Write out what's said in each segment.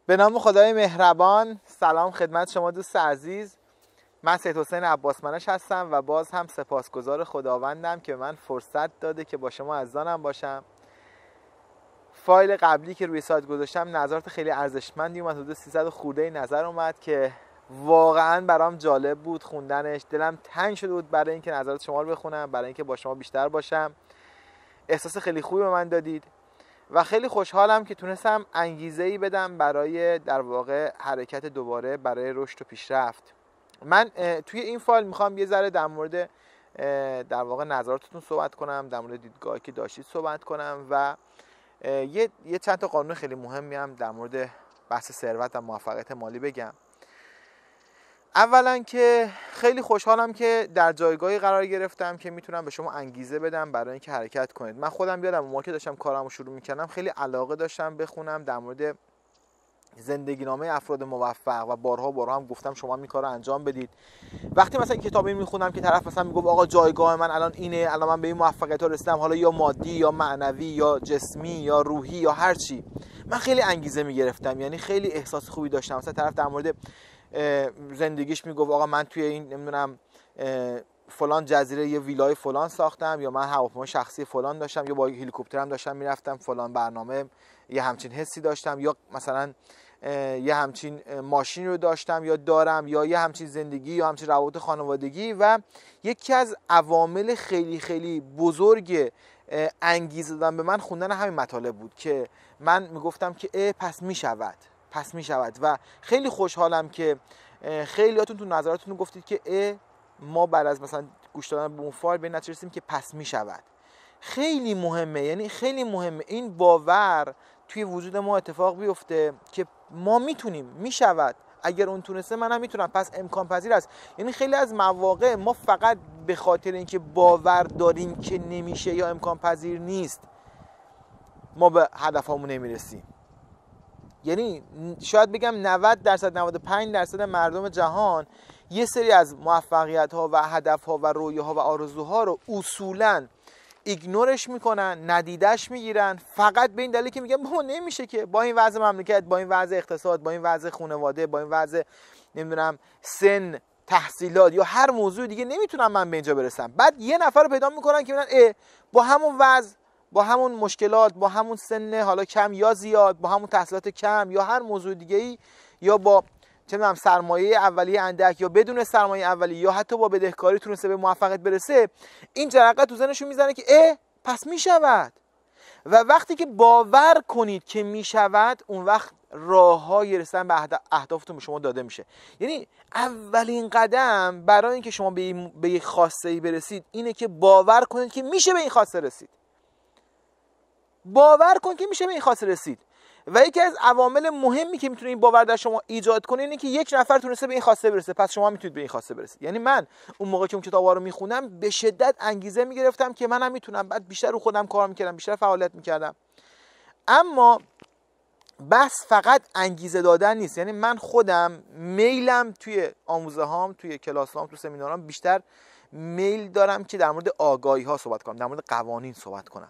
به نام خدای مهربان. سلام خدمت شما دوست عزیز. من سید حسین عباسمنش هستم و باز هم سپاسگزار خداوندم که من فرصت داده که با شما عزیزانم باشم. فایل قبلی که روی سایت گذاشتم نظرات خیلی ارزشمندی اومد، حدود 300 خورده نظر اومد که واقعا برام جالب بود خوندنش. دلم تنگ شده بود برای اینکه نظرات شما رو بخونم، برای اینکه با شما بیشتر باشم. احساس خیلی خوبی به من دادید و خیلی خوشحالم که تونستم انگیزه‌ای بدم برای در واقع حرکت دوباره، برای رشد و پیشرفت. من توی این فایل میخوام یه ذره در مورد در واقع نظراتتون صحبت کنم، در مورد دیدگاهی که داشتید صحبت کنم و یه چند تا قانون خیلی مهمی هم در مورد بحث ثروت و موفقیت مالی بگم. اولا که خیلی خوشحالم که در جایگاهی قرار گرفتم که میتونم به شما انگیزه بدم برای اینکه حرکت کنید. من خودم یادم اون موقع که داشتم کارمو شروع میکردم خیلی علاقه داشتم بخونم در مورد زندگی نامه افراد موفق و بارها هم گفتم شما این کارو انجام بدید. وقتی مثلا کتابی میخونم که طرف مثلا میگه آقا جایگاه من الان اینه، الان من به این موفقیت ها رسیدم، حالا یا مادی یا معنوی یا جسمی یا روحی یا هر چی، من خیلی انگیزه میگرفتم، یعنی خیلی احساس خوبی داشتم. مثلا طرف در مورد زندگیش میگفت آقا من توی این نمیدونم فلان جزیره یه ویلای فلان ساختم، یا من هواپیمای شخصی فلان داشتم، یا با هلیکوپترم داشتم میرفتم فلان برنامه، یه همچین حسی داشتم، یا مثلا یه همچین ماشین رو داشتم یا دارم، یا یه همچین زندگی یا همچین روابط خانوادگی. و یکی از عوامل خیلی خیلی بزرگ انگیزه دادن به من خوندن همین مطالب بود که من میگفتم که پس میشود و خیلی خوشحالم که خیلیاتون تو نظراتتون گفتید که ما بعد از مثلا گوش دادن به اون فایل به این نتیجه رسیدیم که پس میشود. خیلی مهمه، یعنی خیلی مهمه این باور توی وجود ما اتفاق بیفته که ما میتونیم، میشود، اگر اون تونسته منم میتونم، پس امکان پذیر است. یعنی خیلی از مواقع ما فقط به خاطر اینکه باور داریم که نمیشه یا امکان پذیر نیست ما به هدفمون نمیرسیم. یعنی شاید بگم 90% 95% مردم جهان یه سری از موفقیت ها و هدف ها و رویاها و آرزوها رو اصولاً ایگنورش میکنن، ندیدش میگیرن، فقط به این دلیل که میگن بابا نمیشه که، با این وضع مملکت، با این وضع اقتصاد، با این وضع خانواده، با این وضع نمیدونم سن، تحصیلات یا هر موضوع دیگه نمیتونم من به اینجا برسم. بعد یه نفر رو پیدا میکنن که میگن با همون وضع، با همون مشکلات، با همون سن حالا کم یا زیاد، با همون تحصیلات کم یا هر موضوع دیگه‌ای، یا با چه می‌دونم سرمایه اولیه اندک یا بدون سرمایه اولیه یا حتی با بدهکاری تونسته به موفقیت برسه، این جرقه تو ذهنشون میزنه که پس میشود. و وقتی که باور کنید که میشود، اون وقت راه‌های رسیدن به اهدافتون به شما داده میشه. یعنی اولین قدم برای اینکه شما به یک خواسته‌ای برسید اینه که باور کنید که میشه به این خواسته رسید. باور کن که میشه به این خواسته رسید. و یکی از عوامل مهمی که میتونه این باور در شما ایجاد کنه اینه که یک نفر تونسته به این خواسته برسه، پس شما میتونید به این خواسته برسید. یعنی من اون موقع که اون کتابا رو میخونم به شدت انگیزه میگرفتم که منم میتونم، بعد بیشتر رو خودم کار میکردم، بیشتر فعالیت میکردم. اما بس فقط انگیزه دادن نیست. یعنی من خودم میلم توی آموزه هام، توی کلاس هام، تو سمینارام بیشتر میل دارم که در مورد آگاهی ها صحبت کنم، در مورد قوانین صحبت کنم،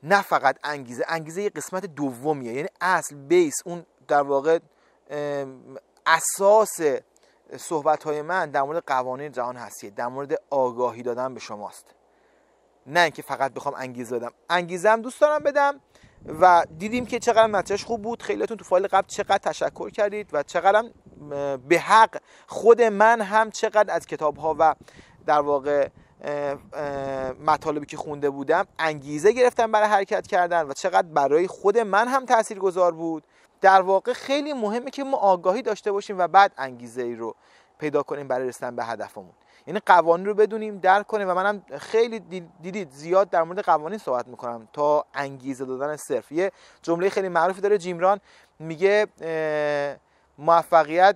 نه فقط انگیزه یه قسمت دومیه. یعنی اصل بیس، اون در واقع اساس صحبت‌های من در مورد قوانین جهان هستیه، در مورد آگاهی دادن به شماست، نه اینکه فقط بخوام انگیزه بدم. انگیزه هم دوست دارم بدم و دیدیم که چقدر نتیجهش خوب بود. خیلیاتون تو فایل قبل چقدر تشکر کردید و چقدر به حق خود من هم چقدر از کتاب‌ها و در واقع مطالبی که خونده بودم انگیزه گرفتم برای حرکت کردن و چقدر برای خود من هم تاثیرگذار بود. در واقع خیلی مهمه که ما آگاهی داشته باشیم و بعد انگیزه ای رو پیدا کنیم برای رسیدن به هدفمون. یعنی قوانین رو بدونیم، درک کنیم. و منم خیلی دیدید زیاد در مورد قوانین صحبت میکنم تا انگیزه دادن صرف. یه جمله خیلی معروفی داره جیم ران، میگه موفقیت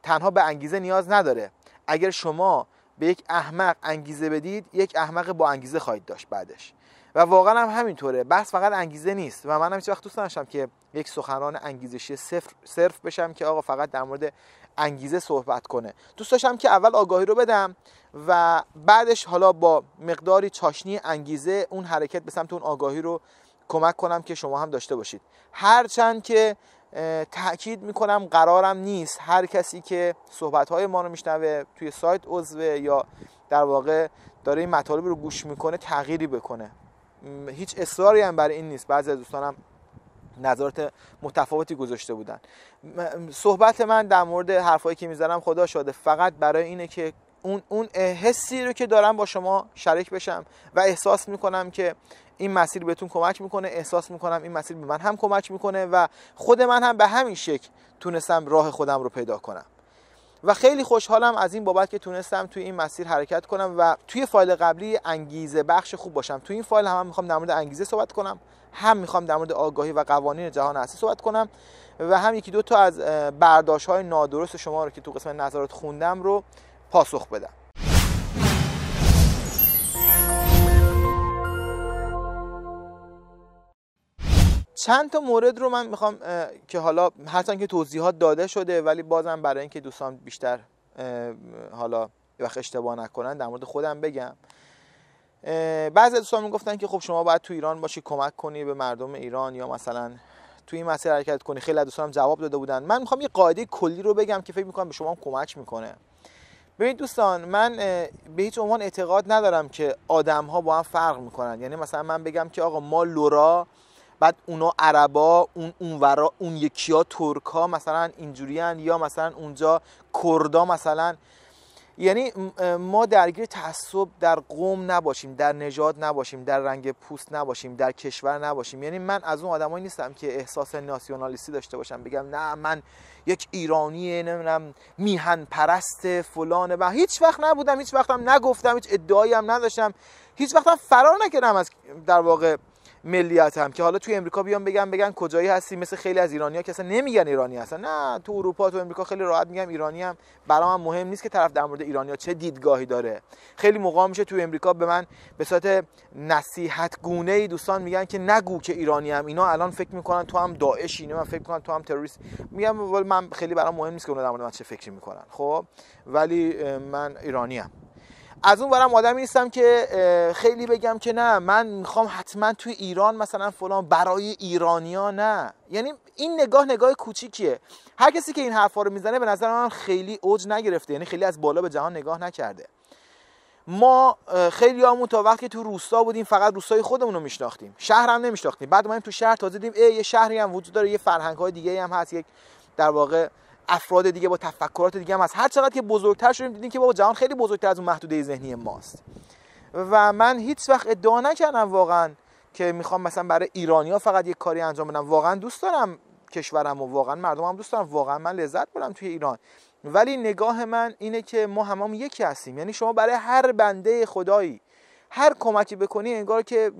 تنها به انگیزه نیاز نداره. اگر شما به یک احمق انگیزه بدید، یک احمق با انگیزه خواهید داشت بعدش. و واقعا هم همینطوره. بس فقط انگیزه نیست. و منم هیچ وقت دوست نداشتم که یک سخنران انگیزشی صرف بشم که آقا فقط در مورد انگیزه صحبت کنه. دوست داشتم که اول آگاهی رو بدم و بعدش حالا با مقداری چاشنی انگیزه اون حرکت به سمت اون آگاهی رو کمک کنم که شما هم داشته باشید. هرچند که تأکید میکنم قرارم نیست هر کسی که صحبت‌های ما رو میشنوه توی سایت عضو یا در واقع داره این مطالب رو گوش میکنه تغییری بکنه. هیچ اصراری هم برای این نیست. بعضی از دوستانم نظرات متفاوتی گذاشته بودن. صحبت من در مورد حرفایی که میزنم خدا شاده فقط برای اینه که اون حسی رو که دارم با شما شریک بشم و احساس میکنم که این مسیر بهتون کمک میکنه، احساس میکنم این مسیر به من هم کمک میکنه و خود من هم به همین شکل تونستم راه خودم رو پیدا کنم و خیلی خوشحالم از این بابت که تونستم توی این مسیر حرکت کنم و توی فایل قبلی انگیزه بخش خوب باشم. توی این فایل هم میخوام در مورد انگیزه صحبت کنم، هم میخوام در مورد آگاهی و قوانین جهان هستی صحبت کنم و هم یکی دو تا از برداشت‌های نادرست شما رو که تو قسمت نظرات خوندم رو پاسخ بدم. چند تا مورد رو من میخوام که حالا هرچند که توضیحات داده شده ولی بازم برای اینکه دوستان بیشتر حالا وقت اشتباه نکنن در مورد خودم بگم. بعضی دوستان میگفتن که خب شما باید تو ایران باشی کمک کنی به مردم ایران یا مثلا تو این مسیر حرکت کنی. خیلی از دوستانم جواب داده بودن. من میخوام یه قاعده کلی رو بگم که فکر میکنم به شما هم کمک میکنه. ببینید دوستان، من به هیچ عنوان اعتقاد ندارم که آدم‌ها با هم فرق میکنن. یعنی مثلا من بگم که آقا ما لورا، بعد اونا عربا، اونورا اون یکی‌ها ترکا مثلا اینجوریان، یا مثلا اونجا کردا مثلا. یعنی ما درگیر تعصب در قوم نباشیم، در نژاد نباشیم، در رنگ پوست نباشیم، در کشور نباشیم. یعنی من از اون آدمایی نیستم که احساس ناسیونالیستی داشته باشم بگم نه من یک ایرانی نمیدونم میهن پرست فلانه و هیچ وقت نبودم، هیچ وقتم نگفتم، هیچ ادعایی هم نداشتم، هیچ وقتم فرار نکردم از در واقع ملیتم که حالا توی امریکا بیام بگن کجایی هستی، مثل خیلی از ایرانی‌ها که اصلا نمیگن ایرانی هستن. نه، تو اروپا تو امریکا خیلی راحت میگم ایرانی ام. برام مهم نیست که طرف در مورد ایرانی‌ها چه دیدگاهی داره. خیلی موقع میشه تو امریکا به من به صورت نصیحت گونه‌ای دوستان میگن که نگو که ایرانی ام، اینا الان فکر میکنن تو هم داعشی، من فکر میکنن تو هم تروریست. میگم من خیلی برام مهم نیست که اونا در مورد من چه فکری میکنن، خب ولی من ایرانی ام. از اون برم آدمی نیستم که خیلی بگم که نه من میخوام حتما توی ایران مثلا فلان برای ایرانیا. نه، یعنی این نگاه کوچیکیه. هر کسی که این حرفا رو میزنه به نظر من خیلی اوج نگرفته، یعنی خیلی از بالا به جهان نگاه نکرده. ما خیلی همون تا وقتی تو روستا بودیم فقط روستای خودمون رو میشناختیم، شهر هم نمیشناختیم. بعد ما تو شهر تازه دیدیم یه شهری هم وجود داره، یه فرهنگ‌های دیگه هم هست، یک در واقع افراد دیگه با تفکرات دیگه هم هست. هر چقدر که بزرگتر شدیم دیدیم که بابا جهان خیلی بزرگتر از اون محدوده ذهنی ماست. و من هیچ وقت ادعا نکردم واقعا که میخوام مثلا برای ایرانی‌ها فقط یک کاری انجام بدم. واقعا دوست دارم کشورم و واقعا مردمم دوست دارم، واقعا من لذت بردم توی ایران. ولی نگاه من اینه که ما هممون یکی هستیم. یعنی شما برای هر بنده خدایی هر کمکی بکنی انگار که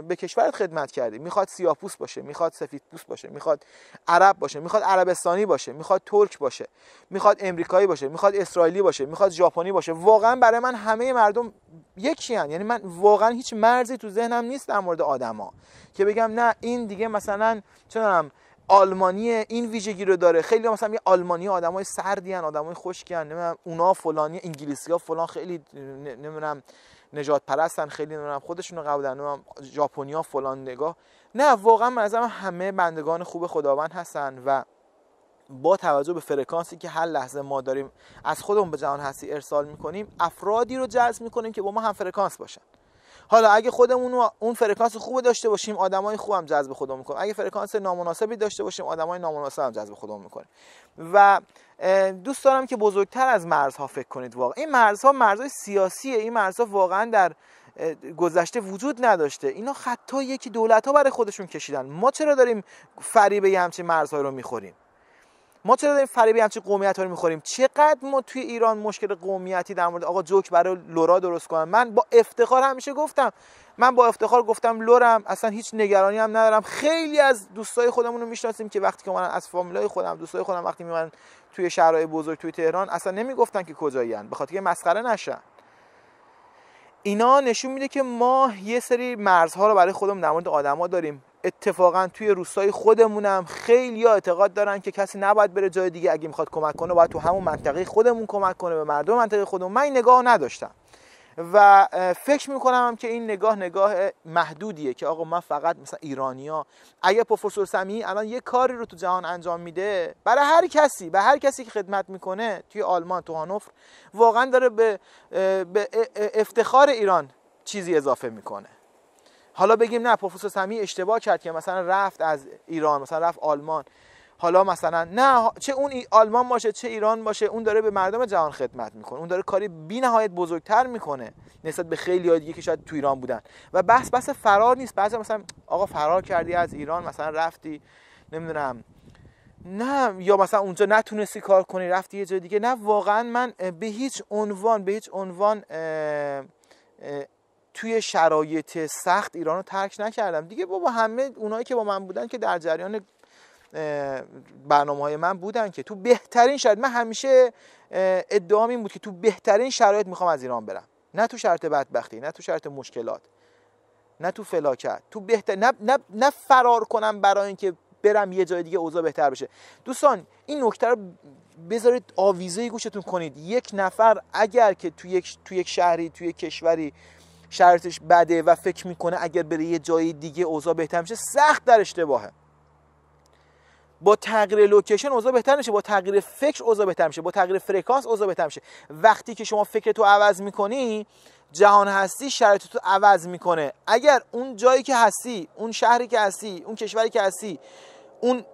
به کشورت خدمت کردی. میخواد سیاه‌پوست باشه، میخواد سفیدپوست باشه، میخواد عرب باشه، میخواد عربستانی باشه، میخواد ترک باشه، میخواد امریکایی باشه، میخواد اسرائیلی باشه، میخواد ژاپنی باشه. واقعا برای من همه مردم یکی هستند. یعنی من واقعا هیچ مرزی تو ذهنم نیست در مورد آدما که بگم نه این دیگه مثلا چونم آلمانی این ویژگی رو داره. خیلی مثلا یه آلمانی آدمای سردی ان، آدمای خشکی ان، نمیدونم اونا فلانی، انگلیسی‌ها فلان خیلی نمیدونم نجات پرستن، خیلی نمیدونم خودشونو قبول دارن، ژاپنی‌ها فلان نگاه. نه، واقعا من از همه بندگان خوب خداوند هستن و با توجه به فرکانسی که هر لحظه ما داریم از خودمون به جهان هستی ارسال میکنیم، افرادی رو جذب میکنیم که با ما هم فرکانس باشن. حالا اگه خودمون اون فرکانس خوب داشته باشیم، آدمای خوب هم جذب خودمون میکنیم. اگه فرکانس نامناسبی داشته باشیم، آدمای نامناسب هم جذب خودمون میکنیم. و دوست دارم که بزرگتر از مرزها فکر کنید. واقعا این مرزها مرزهای سیاسیه. این مرزها واقعا در گذشته وجود نداشته. اینا خطاییه که دولت‌ها برای خودشون کشیدن. ما چرا داریم فریب همچین مرزهایی رو میخوریم؟ ما چرا داریم فریب همچین قومیت‌ها رو میخوریم؟ چقدر ما توی ایران مشکل قومیتی در مورد آقا جوک برای لورا درست کنن. من با افتخار همیشه گفتم، لورم، اصلا هیچ نگرانی هم ندارم. خیلی از دوستای خودمون رو میشناسیم که وقتی که من از فامیلای خودم، دوستای خودم وقتی میمونن توی شهرهای بزرگ توی تهران اصلا نمیگفتن که کجایین، به خاطر که مسخره نشن. اینا نشون میده که ما یه سری مرزها رو برای خودمون در مورد آدما داریم. اتفاقا توی روستای خودمونم خیلی‌ها اعتقاد دارن که کسی نباید بره جای دیگه، اگه میخواد کمک کنه باید تو همون منطقه خودمون کمک کنه به مردم منطقه خودمون. من این نگاه نداشتم و فکر میکنم که این نگاه محدودیه که آقا من فقط مثلا ایرانیا. اگه پروفسور سمیعی الان یه کاری رو تو جهان انجام میده برای هر کسی که خدمت میکنه توی آلمان تو هانوفر، واقعا داره به افتخار ایران چیزی اضافه میکنه. حالا بگیم نه پروفسور سمیعی اشتباه کرد که مثلا رفت از ایران مثلا رفت آلمان، حالا مثلا نه چه اون آلمان باشه چه ایران باشه اون داره به مردم جهان خدمت میکنه، اون داره کاری بی‌نهایت بزرگتر میکنه نسبت به خیلی‌های دیگه که شاید تو ایران بودن. و بحث فرار نیست. بعضی مثلا آقا فرار کردی از ایران مثلا رفتی نمیدونم نه یا مثلا اونجا نتونستی کار کنی رفتی یه جای دیگه، نه واقعا من به هیچ عنوان توی شرایط سخت ایرانو ترک نکردم دیگه. بابا همه اونایی که با من بودن که در جریان برنامه‌های من بودن که تو بهترین شرایط، من همیشه ادعام این بود که تو بهترین شرایط میخوام از ایران برم، نه تو شرط بدبختی، نه تو شرط مشکلات، نه تو فلاکت، تو بهتر نه فرار کنم برای اینکه برم یه جای دیگه اوضاع بهتر بشه. دوستان این نکته رو بذارید آویزه گوشتون کنید. یک نفر اگر که تو یک شهری تو یک کشوری شرایطش بده و فکر میکنه اگر بره یه جای دیگه اوضاع بهتر میشه، سخت در اشتباهه. با تغییر لوکیشن اوضاع بهتر میشه، با تغییر فکر اوضاع بهتر میشه، با تغییر فرکانس اوضاع بهتر میشه. وقتی که شما فکرتو عوض میکنی، جهان هستی شرایطتو عوض میکنه. اگر اون جایی که هستی، اون شهری که هستی، اون کشوری که هستی، اون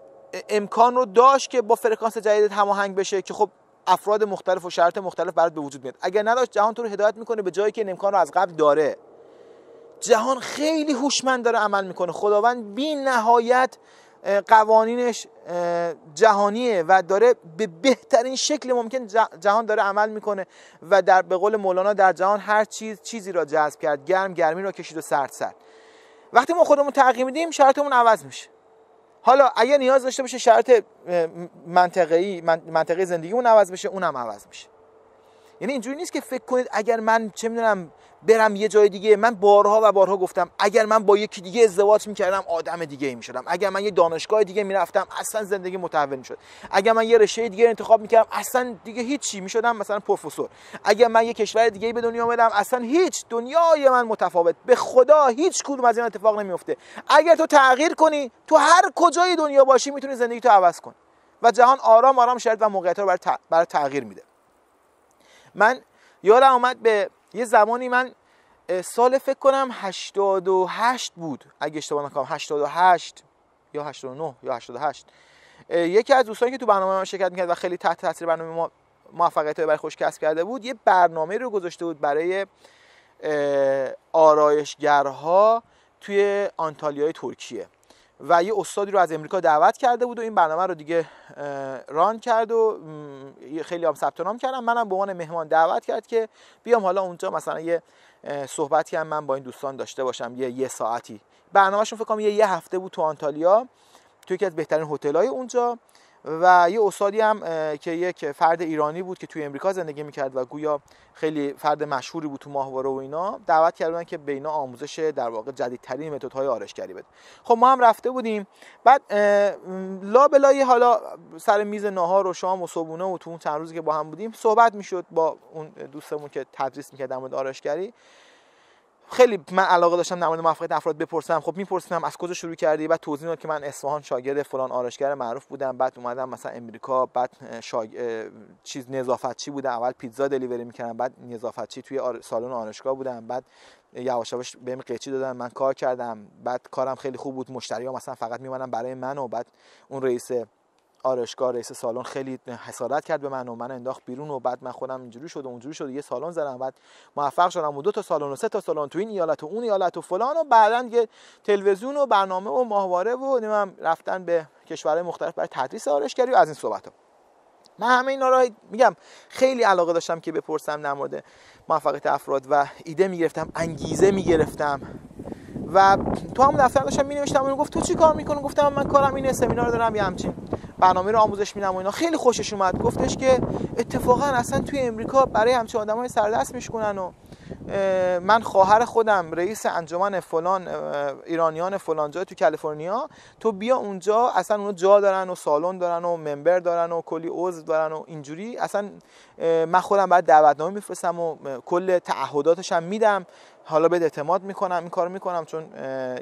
امکان رو داشت که با فرکانس جدیدت هماهنگ بشه که خب افراد مختلف و شرایط مختلف برات به وجود میاد. اگر نداشت، جهان تو رو هدایت میکنه به جایی که این امکان رو از قبل داره. جهان خیلی هوشمند داره عمل میکنه. خداوند بی نهایت قوانینش جهانیه و داره به بهترین شکل ممکن جهان داره عمل میکنه و در به قول مولانا در جهان هر چیزی را جذب کرد، گرمی را کشید و سرد. وقتی ما خودمون تغییر میدیم شرایطمون عوض میشه. حالا اگه نیاز داشته باشه شرایط منطقه زندگیمون عوض بشه، اونم عوض میشه. یعنی اینجوری نیست که فکر کنید اگر من چه میدونم برم یه جای دیگه، من بارها گفتم اگر من با یکی دیگه ازدواج میکردم آدم دیگه میشدم، اگر من یه دانشگاه دیگه میرفتم اصلا زندگی متحول میشد، اگر من یه رشته دیگه انتخاب میکردم اصلا دیگه هیچی میشدم مثلا پروفسور، اگر من یه کشور دیگه به دنیا اومدم اصلا هیچ، دنیای من متفاوت. به خدا هیچ کدوم از این اتفاق نمیفته. اگر تو تغییر کنی، تو هر کجای دنیا باشی میتونی زندگی تو عوض کنی و جهان آرام شرایط و موقعیت رو برای تغییر میده. من یادم اومد به یه زمانی، من سال فکر کنم 88 بود اگه اشتباه نکنم، 88 یا 89 یا 88، یکی از دوستانی که تو برنامه ما شرکت می‌کرد و خیلی تحت تاثیر برنامه ما موفقیت‌های برای خودش کسب کرده بود، یه برنامه رو گذاشته بود برای آرایشگرها توی آنتالیای ترکیه و یه استادی رو از امریکا دعوت کرده بود و این برنامه رو دیگه ران کرد و خیلی هم ثبت نام کردم. منم به عنوان مهمان دعوت کرد که بیام حالا اونجا مثلا یه صحبتی هم من با این دوستان داشته باشم، یه ساعتی. برنامه‌شون فکر کنم یه هفته بود تو آنتالیا، تو یکی از بهترین هتل‌های اونجا و یه استادی هم که یک فرد ایرانی بود که توی امریکا زندگی میکرد و گویا خیلی فرد مشهوری بود تو ماهواره و اینا، دعوت کردن که به اینا آموزش در واقع جدیدترین متدهای آرایشگری بده. خب ما هم رفته بودیم. بعد لابلای حالا سر میز ناهار و شام و صبحونه و تو اون چند روزی که با هم بودیم صحبت میشد با اون دوستمون که تدریس میکرد در مورد آرایشگری. خیلی من علاقه داشتم در مورد موفقیت افراد بپرسم. خب میپرسیدم از کجا شروع کردی، بعد توضیح داد که من اصفهان شاگرد فلان آرایشگر معروف بودم، بعد اومدم مثلا امریکا، بعد چیز نظافتچی بودم، اول پیتزا دلیوری میکردم، بعد نظافتچی توی سالن آرایشگاه بودم، بعد یواش یواش بهم قیچی دادن، من کار کردم، بعد کارم خیلی خوب بود، مشتری‌ها مثلا فقط میومدن برای من و بعد اون رئیس آرایشگاه رئیس سالن خیلی حسادت کرد به من و من انداخت بیرون و بعد من خودم اینجوری شد و اونجوری شد، یه سالن زدم، بعد موفق شدم و 2 تا سالن و 3 تا سالن تو این ایالت و اون ایالت و فلان و بعدن دیگه تلویزیون و برنامه و ماهواره و نمیدونم رفتن به کشورهای مختلف برای تدریس آرایشگری و از این صحبت‌ها. من همه اینا رو میگم خیلی علاقه داشتم که بپرسم در مورد موفقیت افراد و ایده میگرفتم، انگیزه میگرفتم و تو همون دفتر داشتم مینوشتم. اون گفت تو چی کار میکنی؟ گفتم من کارم اینه، سمینار دارم، یه همچین برنامه رو آموزش میدم و اینا. خیلی خوشش اومد، گفتش که اتفاقا اصلا توی امریکا برای همچین آدمای سردست میشکنن و من خواهر خودم رئیس انجمن فلان ایرانیان فلان جا تو کالیفرنیا، تو بیا اونجا، اصلا اونا جا دارن و سالن دارن و ممبر دارن و کلی عضو دارن و اینجوری، اصلا من خودم بعد دعوتنامه میفرستم و کل تعهداتش هم میدم، حالا بهت اعتماد میکنم، این کارو میکنم چون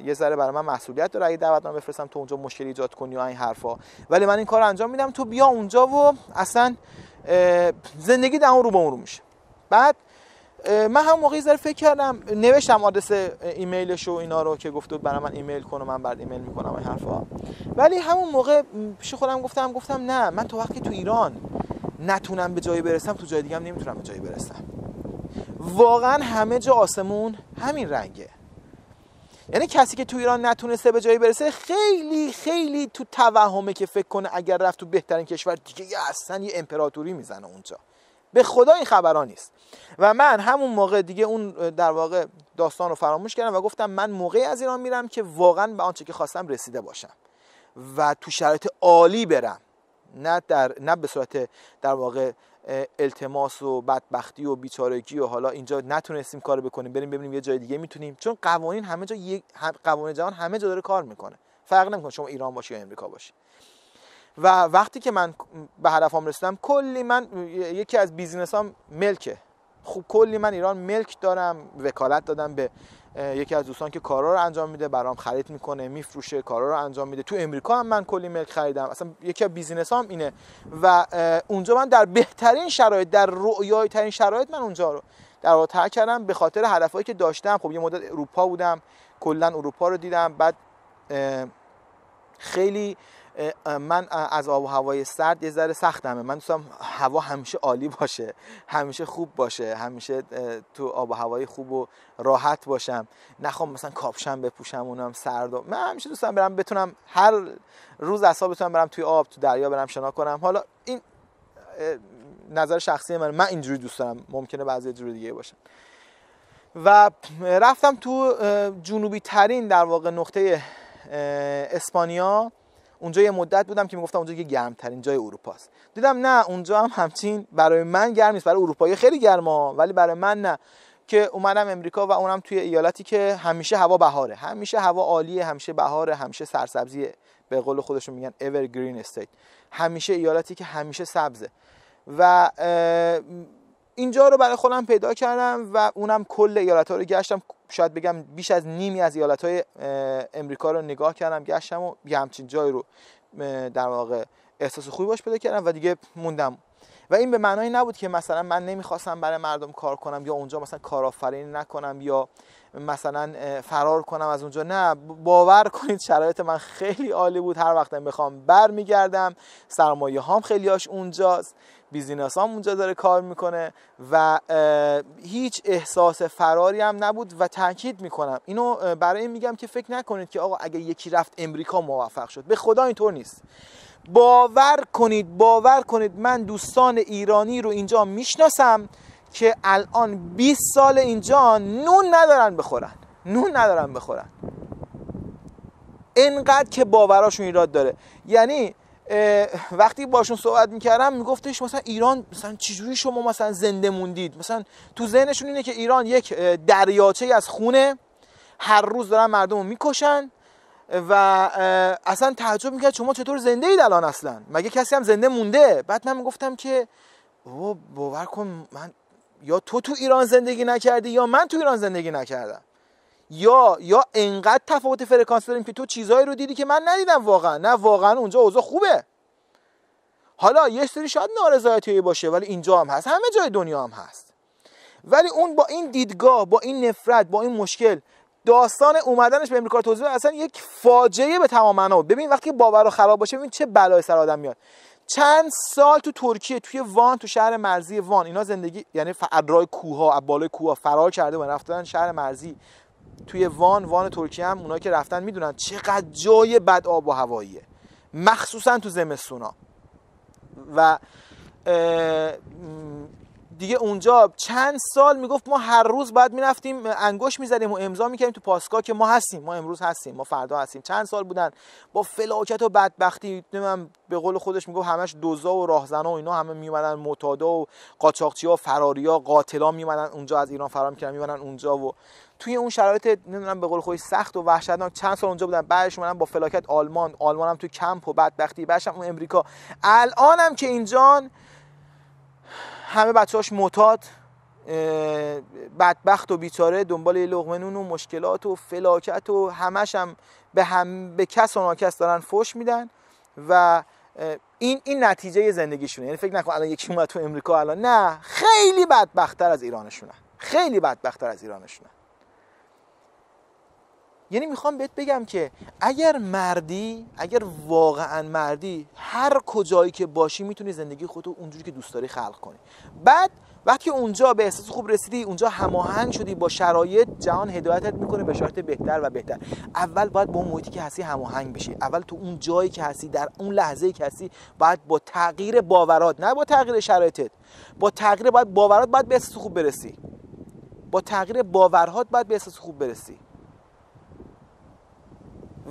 یه ذره برای من مسئولیت داره اگه دعوتنامه بفرستم تو اونجا مشکلی ایجاد کنی و این حرفا، ولی من این کارو انجام میدم، تو بیا اونجا و اصلا زندگی در اون رو به اون رو میشه. بعد من هم موقعی ذره فکر کردم، نوشتم آدرس ایمیلش و اینا رو که گفته بود برای من ایمیل کن و من بعد ایمیل میکنم این حرفا، ولی همون موقع پیش خودم گفتم نه، من تو وقتی تو ایران نتونم به جایی برسم، تو جای دیگه هم نمیتونم به جایی برسم. واقعا همه جا آسمون همین رنگه. یعنی کسی که تو ایران نتونسته به جایی برسه خیلی خیلی تو توهمه که فکر کنه اگر رفت تو بهترین کشور دیگه اصلا یه امپراتوری میزنه اونجا. به خدا این خبرها نیست. و من همون موقع دیگه اون در واقع داستان رو فراموش کردم و گفتم من موقعی از ایران میرم که واقعا به آنچه که خواستم رسیده باشم و تو شرایط عالی برم، نه به صورت در واقع التماس و بدبختی و بیچارگی و حالا اینجا نتونستیم کارو بکنیم بریم ببینیم یه جای دیگه میتونیم، چون قوانین همه جا قوانین جهان همه جا داره کار میکنه، فرق نمیکنه شما ایران باشی یا امریکا باشی. و وقتی که من به هدفم رسیدم، کلی من یکی از بیزینسام ملکه، خب کلی من ایران ملک دارم، وکالت دادم به یکی از دوستان که کارا رو انجام میده، برام خرید میکنه، میفروشه، کارا رو انجام میده. تو امریکا هم من کلی ملک خریدم، اصلا یکی از بیزینسام اینه و اونجا من در بهترین شرایط، در رویایی ترین شرایط من اونجا رو در واقع ترک کردم به خاطر هدفایی که داشتم. خب یه مدت اروپا بودم، کلا اروپا رو دیدم، بعد خیلی من از آب و هوای سرد یه ذره سختمه، من دوستم هوا همیشه عالی باشه، همیشه خوب باشه، همیشه تو آب و هوای خوب و راحت باشم، نخوام مثلا کاپشن بپوشم اونم سرد و من همیشه دوستم برم بتونم هر روز اصلا بتونم برم توی آب، تو دریا برم شنا کنم. حالا این نظر شخصی من اینجوری دوست دارم، ممکنه بعضی جور دیگه باشه. و رفتم تو جنوبی ترین در واقع نقطه اسپانیا، اونجا یه مدت بودم که میگفتم اونجا یه گرم ترین جای اروپا است. دیدم نه، اونجا هم همچین برای من گرم نیست، برای اروپایی خیلی گرمه ولی برای من نه. که اومدم امریکا و اونم توی ایالتی که همیشه هوا بهاره، همیشه هوا عالیه، همیشه بهاره، همیشه سرسبزیه، به قول خودشون میگن evergreen state، همیشه ایالتی که همیشه سبزه. و اینجا رو برای خودم پیدا کردم و اونم کل ایالت‌ها رو گشتم، شاید بگم بیش از نیمی از ایالت‌های امریکا رو نگاه کردم، گشتم و یه همچین جایی رو در واقع احساس خوبی باش پیدا کردم و دیگه موندم. و این به معنای نبود که مثلا من نمیخواستم برای مردم کار کنم یا اونجا مثلا کارآفرینی نکنم یا مثلا فرار کنم از اونجا، نه، باور کنید شرایط من خیلی عالی بود، هر وقت بخوام برمیگردم، سرمایه هام خیلیاش اونجاست، بیزینس هم اونجا داره کار میکنه و هیچ احساس فراری هم نبود. و تاکید میکنم اینو برای این میگم که فکر نکنید که آقا اگه یکی رفت امریکا موفق شد، به خدا اینطور نیست. باور کنید من دوستان ایرانی رو اینجا میشناسم که الان 20 سال اینجا نون ندارن بخورن، اینقدر که باوراشون ایراد داره. یعنی وقتی باشون صحبت میکردم میگفتش مثلا ایران مثلا چجوری شما مثلا زنده موندید، مثلا تو ذهنشون اینه که ایران یک دریاچه از خونه، هر روز دارن مردم رو میکشن و اصلا تعجب میکرد شما چطور زنده اید الان، اصلا مگه کسی هم زنده مونده؟ بعد من میگفتم که باور کن من یا تو ایران زندگی نکردی یا من تو ایران زندگی نکردم، یا انقدر تفاوت فرکانس داریم که تو چیزایی رو دیدی که من ندیدم. واقعا نه، واقعا اونجا اوضاع خوبه. حالا یه سری شاید نارضایتی باشه ولی اینجا هم هست، همه جای دنیا هم هست. ولی اون با این دیدگاه، با این نفرت، با این مشکل، داستان اومدنش به امریکا توضیح اصلا یک فاجعه به تمام معنا بود. ببین وقتی باور رو خراب باشه ببین چه بلای سر آدم میاد. چند سال تو ترکیه، توی وان، تو شهر مرزی وان اینا زندگی، یعنی فرار کوه‌ها، بالای کوه‌ها فرار کرده و رفتن شهر مرزی توی وان ترکیه هم اونا که رفتن میدونن چقدر جای بد آب و هواییه، مخصوصا تو زمستونا. و دیگه اونجا چند سال میگفت ما هر روز باید میرفتیم انگشت میزدیم و امضا میکردیم تو پاسگاه که ما هستیم، ما امروز هستیم، ما فردا هستیم. چند سال بودن با فلاکت و بدبختی، نمیدونم به قول خودش میگفت همش دزدا و راهزنا و اینا همه میومدن، معتادا و قاچاقچی‌ها، فراریا، قاتلا میومدن اونجا، از ایران فرار میکردن میومدن اونجا و توی اون شرایط نمیدونم به قول خودش سخت و وحشتناک چند سال اونجا بودن. بعدش اومدن با فلاکت آلمان هم تو کمپ و بدبختی، بعدش هم اون امریکا. الانم که اینجان همه بچه‌هاش معتاد، بدبخت و بیچاره، دنبال یه لقمه نون و مشکلات و فلاکت و همش هم به کس و ناکس دارن فوش میدن و این نتیجه زندگیشونه. یعنی فکر نکن الان یکی اومد تو امریکا الان، نه، خیلی بدبخت‌تر از ایرانشونه، خیلی بدبخت‌تر از ایرانشونه. یعنی میخوام بهت بگم که اگر واقعا مردی، هر کجایی که باشی میتونی زندگی خودتو اونجوری که دوست داری خلق کنی. بعد وقتی اونجا به احساس خوب رسیدی، اونجا هماهنگ شدی با شرایط، جهان هدایتت میکنه به شرایط بهتر و بهتر. اول باید با اون محیطی که هستی هماهنگ بشی. اول تو اون جایی که هستی، در اون لحظه‌ای که هستی، باید با تغییر باورات، نه با تغییر شرایطت، با تغییر باورات باید به احساس خوب برسی. با تغییر باورهات باید به احساس خوب برسی.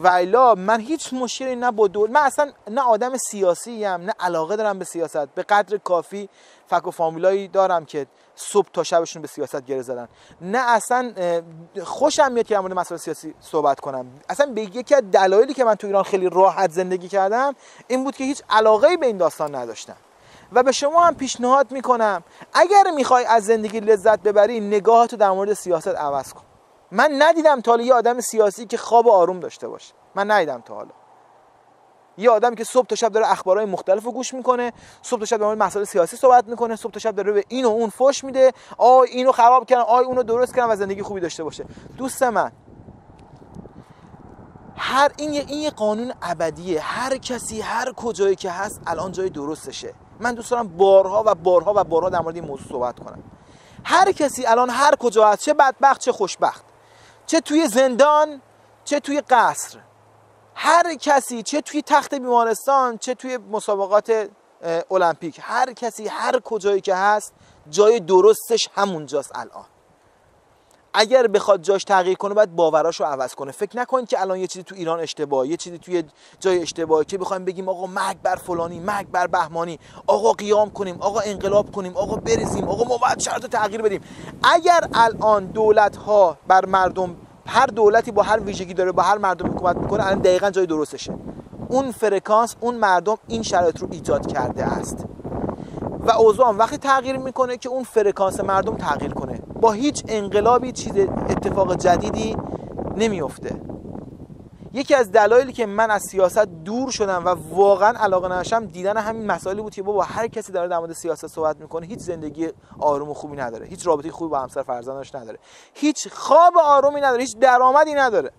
وایلا من هیچ مشکلی نه با من اصلا نه آدم سیاسی ام، نه علاقه دارم به سیاست. به قدر کافی فک و فامیلایی دارم که صبح تا شبشون به سیاست گره زدن. نه اصلا خوشم میاد که در مورد مسائل سیاسی صحبت کنم. اصلا به یکی از دلایلی که من تو ایران خیلی راحت زندگی کردم این بود که هیچ علاقه‌ای به این داستان نداشتم. و به شما هم پیشنهاد میکنم اگر میخوای از زندگی لذت ببری، نگاهتو در مورد سیاست عوض کن. من ندیدم تا حالا یه آدم سیاسی که خواب آروم داشته باشه. من ندیدم تا حالا یه آدمی که صبح تا شب داره اخبارهای مختلف رو گوش میکنه، صبح تا شب در مورد مسائل سیاسی صحبت میکنه، صبح تا شب داره به این و اون فوش میده، اینو خراب کردن، اونو درست کردن و زندگی خوبی داشته باشه. دوست من، این یه قانون ابدیه. هر کسی هر کجایی که هست الان جای درستشه. من دوست دارم بارها و بارها و بارها در مورد این موضوع صحبت کنم. هر کسی الان هر کجا هست، چه بدبخت چه خوشبخت، چه توی زندان چه توی قصر، هر کسی، چه توی تخت بیمارستان چه توی مسابقات المپیک، هر کسی هر کجایی که هست جای درستش همونجاست الان. اگر بخواد جاش تغییر کنه باید باوراشو عوض کنه. فکر نکنید که الان یه چیزی تو ایران اشتباهه، یه چیزی توی جای اشتباهه که بخوایم بگیم آقا مرگ بر فلانی، مرگ بر بهمانی، آقا قیام کنیم، آقا انقلاب کنیم، آقا بریزیم، آقا ما باید شرط تغییر بدیم. اگر الان دولت‌ها بر مردم، هر دولتی با هر ویژگی داره با هر مردم حکومت میکنه، الان دقیقاً جای درستشه. اون فرکانس، اون مردم این شرایط رو ایجاد کرده است و اوضاع وقتی تغییر میکنه که اون فرکانس مردم تغییر کنه. با هیچ انقلابی چیز اتفاق جدیدی نمیفته. یکی از دلایلی که من از سیاست دور شدم و واقعا علاقه نداشتم دیدن همین مسائلی بود که بابا هر کسی داره در مورد سیاست صحبت میکنه هیچ زندگی آروم و خوبی نداره، هیچ رابطه خوبی با همسر فرزندش نداره، هیچ خواب آرومی نداره، هیچ درآمدی نداره،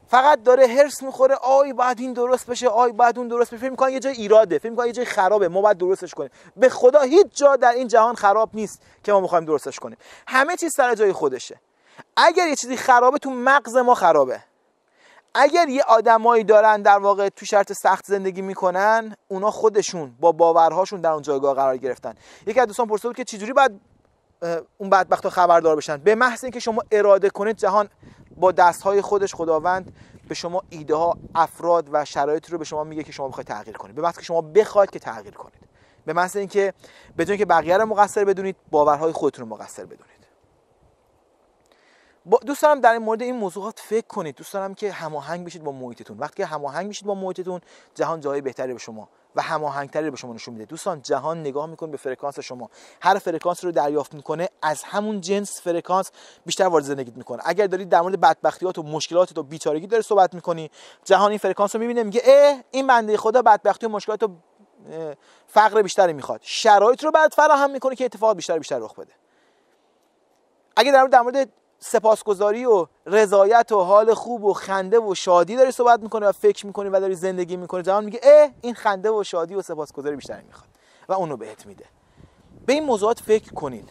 فقط داره هرس میخوره باید این درست بشه، باید اون درست بشه. فکر می‌کنه یه جای ایراده، فکر می‌کنه یه جای خرابه، ما باید درستش کنیم. به خدا هیچ جا در این جهان خراب نیست که ما بخوایم درستش کنیم. همه چیز سر جای خودشه. اگر یه چیزی خرابه تو مغز ما خرابه. اگر یه آدمایی دارن در واقع تو شرط سخت زندگی میکنن، اونا خودشون با باورهاشون در اون جایگاه قرار گرفتن. یکی از دوستان پرسید که چجوری باید اون بدبختا خبردار بشن؟ به محض اینکه شما اراده کنید، جهان با دستهای خودش، خداوند به شما ایده ها، افراد و شرایطی رو به شما میگه که شما بخواید تغییر کنید. به محض اینکه شما بخواید که تغییر کنید، به محض اینکه بدون اینکه بقیه رو مقصر بدونید، باورهای خودتون رو مقصر بدونید. دوست دارم در این مورد این موضوعات فکر کنید. دوست دارم که هماهنگ بشید با محیطتون. وقتی که هماهنگ میشید با محیطتون، جهان جای بهتری به شما و هماهنگتری به شما نشون میده. دوستان، جهان نگاه میکنه به فرکانس شما. هر فرکانس رو دریافت میکنه، از همون جنس فرکانس بیشتر وارد زندگیت میکنه. اگر دارید در مورد بدبختیات و مشکلات و بیچارگی داری صحبت میکنی، جهان این فرکانس رو میبینه، میگه این بنده خدا بدبختی و مشکلات و فقر بیشتری میخواد. شرایط رو برات فراهم میکنه که اتفاقات بیشتر رخ بده. اگر در مورد سپاسگزاری و رضایت و حال خوب و خنده و شادی داری صحبت میکنی و فکر میکنی و داری زندگی میکنی، جهان میگه این خنده و شادی و سپاسگزاری بیشتری میخواد و اونو بهت میده. به این موضوعات فکر کنید،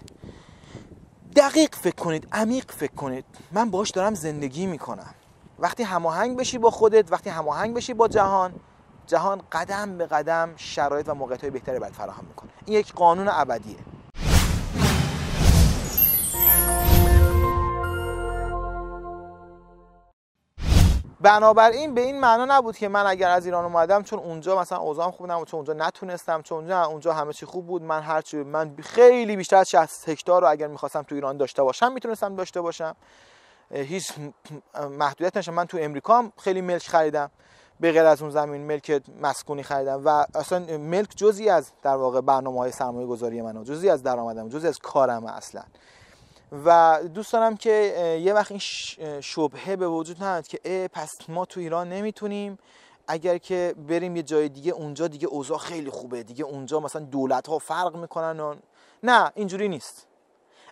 دقیق فکر کنید، عمیق فکر کنید. من باهاش دارم زندگی میکنم. وقتی هماهنگ بشی با خودت، وقتی هماهنگ بشی با جهان قدم به قدم شرایط و موقعیت‌های بهتری برات فراهم میکنه. این یک قانون ابدیه. بنابراین به این معنا نبود که من اگر از ایران اومدم چون اونجا مثلا اوضاعم خوب نبود، چون اونجا نتونستم، چون اونجا همه چی خوب بود، من خیلی بیشتر از 60 هکتار رو اگر می‌خواستم تو ایران داشته باشم میتونستم داشته باشم، هیچ محدودیت نشه. من تو امریکا هم خیلی ملک خریدم به غیر از اون زمین ملک مسکونی خریدم و اصلا ملک جزئی از در واقع برنامه‌های سرمایه‌گذاری منه، جزئی از درآمدم، جزئی از کارم اصلا. و دوست دارم که یه وقت این شبهه به وجود نیاد که پس ما تو ایران نمیتونیم، اگر که بریم یه جای دیگه اونجا دیگه اوضاع خیلی خوبه، دیگه اونجا مثلا دولت‌ها فرق میکنن. نه، اینجوری نیست.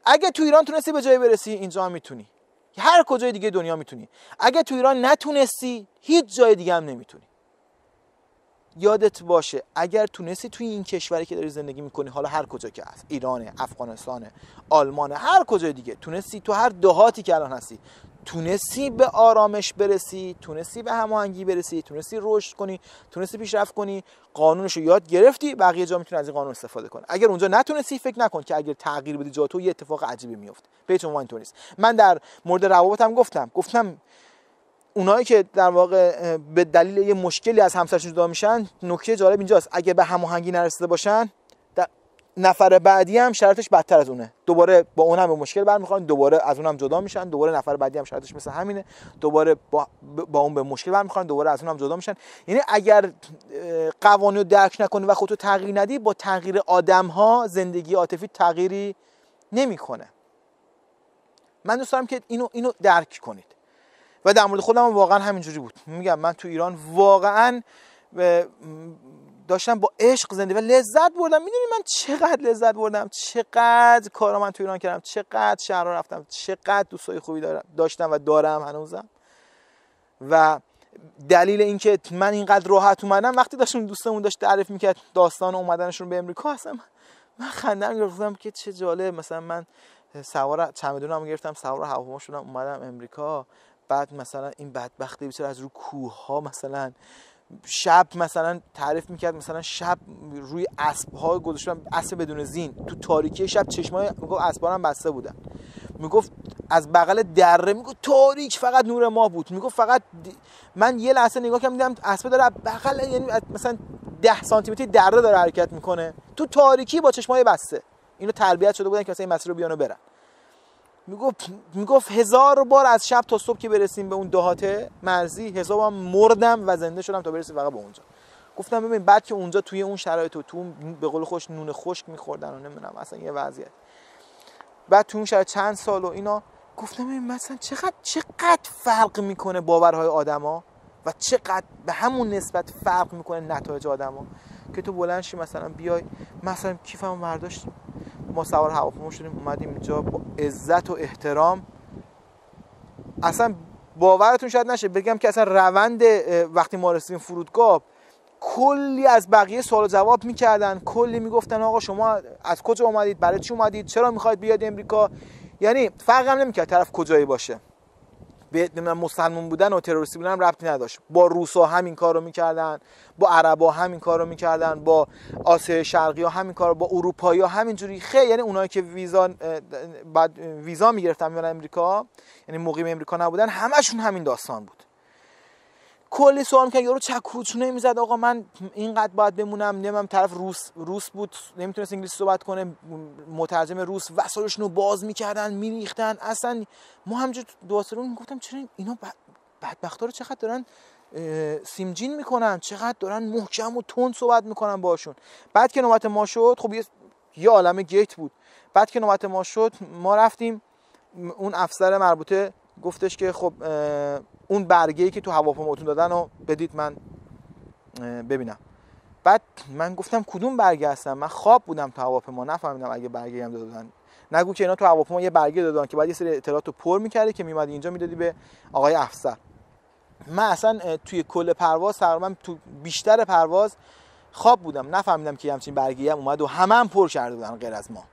اگه تو ایران تونستی به جای برسی، اینجا هم میتونی، هر کجای دیگه دنیا میتونی. اگه تو ایران نتونستی، هیچ جای دیگه هم نمیتونی. یادت باشه اگر تونستی توی این کشوری که داری زندگی میکنی، حالا هر کجا که هست، ایرانه، افغانستانه، آلمانه، هر کجای دیگه، تونستی تو هر دهاتی که الان هستی، تونستی به آرامش برسی، تونستی به هماهنگی برسی، تونستی رشد کنی، تونستی پیشرفت کنی، قانونشو یاد گرفتی، بقیه جا میتونی از این قانون استفاده کنی. اگر اونجا نتونستی، فکر نکن که اگر تغییر بدی جا تو یه اتفاق عجیبی میفته. پیچ عنوان تو نیست. من در مورد روابطم گفتم اونایی که در واقع به دلیل یه مشکلی از همسرشون جدا میشن، نکته جالب اینجاست، اگه به هماهنگی نرسیده باشن، نفر بعدی هم شرطش بدتر از اونه، دوباره با اونم به مشکل برمیخورن، دوباره از اونم جدا میشن، دوباره نفر بعدی هم شرطش مثل همینه، دوباره با اون به مشکل برمیخورن، دوباره از اونم جدا میشن. یعنی اگر قوانین رو درک نکنی و خودتو تغییر ندی، با تغییر آدم‌ها زندگی عاطفی تغییری نمیکنه. من دوست دارم که اینو درک کنید. و در مورد خودم واقعا همینجوری بود. میگم من تو ایران واقعا داشتم با عشق زندگی و لذت بردم. میدونی من چقدر لذت بردم، چقدر کارا من تو ایران کردم، چقدر شهرها رفتم، چقدر دوستای خوبی داشتم و دارم هنوزم. و دلیل اینکه من اینقدر راحت اومدم، وقتی داشتم دوستمون داشت تعریف میکرد داستان اومدنشون به امریکا، اصلا من خندم گرفتم که چه جالب. مثلا من سوار چمدونمو گرفتم، سوار هواپیما شدم اومدم امریکا، بعد مثلا این بدبختی بیچاره از رو کوه‌ها مثلا شب مثلا تعریف میکرد، مثلا شب روی اسب‌ها گذاشتم، اسب بدون زین، تو تاریکی شب چشمای میگفت اسبارم بسته بودن، میگفت از بغل دره، میگفت تاریک فقط نور ماه بود، میگفت فقط من یه لحظه نگاه کردم دیدم اسب داره بغل، یعنی مثلا 10 سانتی متری دره داره حرکت میکنه تو تاریکی با چشمای بسته. اینو تربیت شده بودن که مثلا این مسیر رو بیان و برن. میگفت 1000 بار از شب تا صبح که برسیم به اون دهات مرزی، 1000 بار مردم و زنده شدم تا برسیم فقط به اونجا. گفتم ببین بعد که اونجا توی اون شرایط و تو به قول خوش نون خشک می‌خوردن و نمیدونم اصلا یه وضعیت، بعد تو اون شرایط چند سال و اینا، گفتم ببین مثلا چقدر فرق میکنه باورهای آدما و چقدر به همون نسبت فرق میکنه نتایج آدما، که تو بلند شی مثلا بیای مثلا کیفمو برداشت، ما سوار هواپیما شدیم اومدیم اینجا با عزت و احترام. اصلا باورتون شاید نشه بگم که اصلا روند وقتی ما رسیدیم فرودگاه، کلی از بقیه سوال و جواب میکردن، کلی میگفتن آقا شما از کجا اومدید، برای چی اومدید، چرا میخواید بیاد امریکا. یعنی فرق هم نمیکرد طرف کجایی باشه، به مسلمان بودن و تروریستی بودن ربطی نداشت. با روسا همین کارو میکردن، با عربا همین کارو میکردن، با آسیای شرقی ها همین کارو، با اروپایی ها همینجوری. خیلی یعنی اونایی که بعد ویزا میگرفتن میرن امریکا، یعنی مقیم امریکا نبودن، همشون همین داستان بود. کلی سوال می‌کرد، یارو چکوچونه میزد آقا من اینقدر باید بمونم، نمیدونم طرف روس بود نمیتونست انگلیسی صحبت کنه، مترجم روس وسایلشون رو باز میکردن میریختن. اصلا ما همونجوری دوسترون میگفتم چرا اینا بدبختا رو چقدر دارن سیمجین میکنن، چقدر دارن محکم و تند صحبت میکنن باشون. بعد که نوبت ما شد، خب یه عالمه گیت بود، بعد که نوبت ما شد ما رفتیم، اون افسر مربوطه گفتش که خب اون برگه‌ای که تو هواپیماتون دادن رو بدید من ببینم. بعد من گفتم کدوم برگه هستن، من خواب بودم تو هواپیما نفهمیدم اگه برگه هم دادن. نگو که اینا تو هواپیما یه برگه دادن که بعد یه سری اطلاعاتو پر می‌کردی که میومدی اینجا میدادی به آقای افسر. من اصلا توی کل پرواز تقریبا تو بیشتر پرواز خواب بودم، نفهمیدم که همچین برگه‌ای هم اومد و همه پر کرده بودن غیر از ما.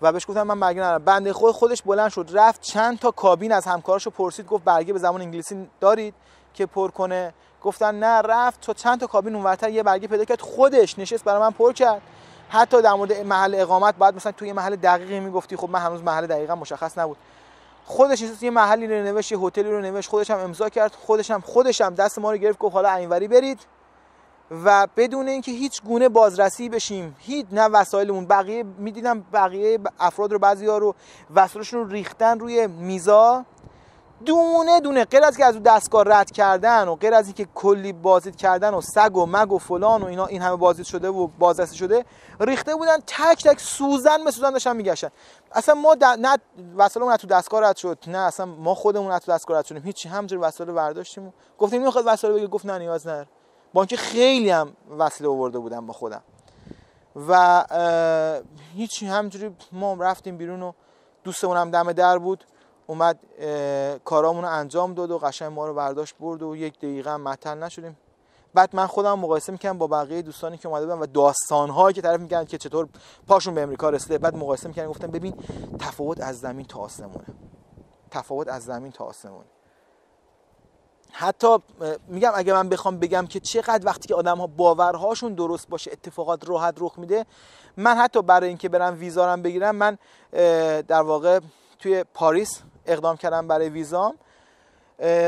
و بهش گفتم من برگه ندارم. بنده خودش بلند شد رفت چند تا کابین از همکاراشو پرسید، گفت برگه به زبان انگلیسی دارید که پر کنه؟ گفتن نه. رفت تو چند تا کابین اونورتر یه برگه پیدا کرد، خودش نشست برای من پر کرد. حتی در مورد محل اقامت بعد مثلا توی محل دقیقی میگفتی، خب من هنوز محل دقیقا مشخص نبود. خودش یه محلی رو نوشت، یه هتلی رو نوشت، خودش هم امضا کرد، خودش هم دست ما رو گرفت گفت حالا اینوری برید و بدون اینکه هیچ گونه بازرسی بشیم، هیچ نه وسایلمون. بقیه میدیدم بقیه افراد رو، بعضیا رو وسایلشون رو ریختن روی میزا دونه دونه، غیر از که از اون دستگاه رد کردن و غیر از اینکه کلی بازدید کردن و سگ و مگ و فلان و اینا، این همه بازدید شده و بازرسی شده، ریخته بودن تک تک سوزن به سوزن داشتن میگشتن. اصلا ما نه وسایلمون از تو دستگاه رد شد، نه اصلا ما خودمون از تو دستگاه رد شدیم، هیچی، همونجوری وسایل رو برداشتیم و گفتیم میخواد وسایل بگیر، گفت نه نیاز نداره. با اینکه خیلی هم وسیله آورده بودم با خودم و هیچی، همونجوری ما رفتیم بیرون و دوستمون هم دم در بود، اومد کارامون رو انجام داد و قشنگ ما رو برداشت برد و یک دقیقه هم معطل نشدیم. بعد من خودم مقایسه می‌کردم با بقیه دوستانی که اومده بودن و داستان‌هایی که تعریف می‌کردن که چطور پاشون به امریکا رسیده، بعد مقایسه می‌کردم گفتم ببین تفاوت از زمین تا آسمونه، تفاوت از زمین تا آسمونه. حتی میگم اگه من بخوام بگم که چقدر وقتی که آدم‌ها باورهاشون درست باشه اتفاقات راحت رخ میده، من حتی برای اینکه برم ویزارم بگیرم، من در واقع توی پاریس اقدام کردم برای ویزام،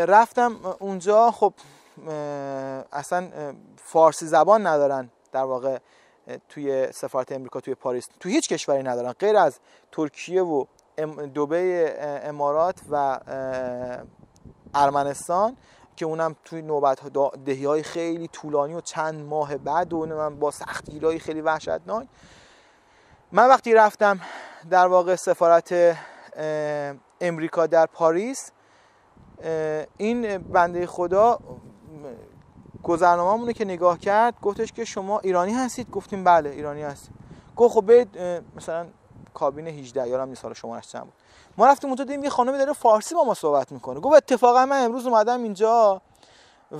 رفتم اونجا. خب اصلا فارسی زبان ندارن در واقع توی سفارت امریکا توی پاریس، توی هیچ کشوری ندارن غیر از ترکیه و دبی، امارات و ارمنستان که اونم توی نوبت دهی‌های خیلی طولانی و چند ماه بعد و من با سختگیری‌های خیلی وحشتناک. من وقتی رفتم در واقع سفارت امریکا در پاریس، این بنده خدا گذرنامه‌مون رو که نگاه کرد گفتش که شما ایرانی هستید؟ گفتیم بله ایرانی هستیم. گفت خب برید مثلا کابین 18 یارم نیست حالا شمارش چند بود. ما رفتیم اونجا دیدیم یه خانمی داره فارسی با ما صحبت میکنه. گفت اتفاقا من امروز اومدم اینجا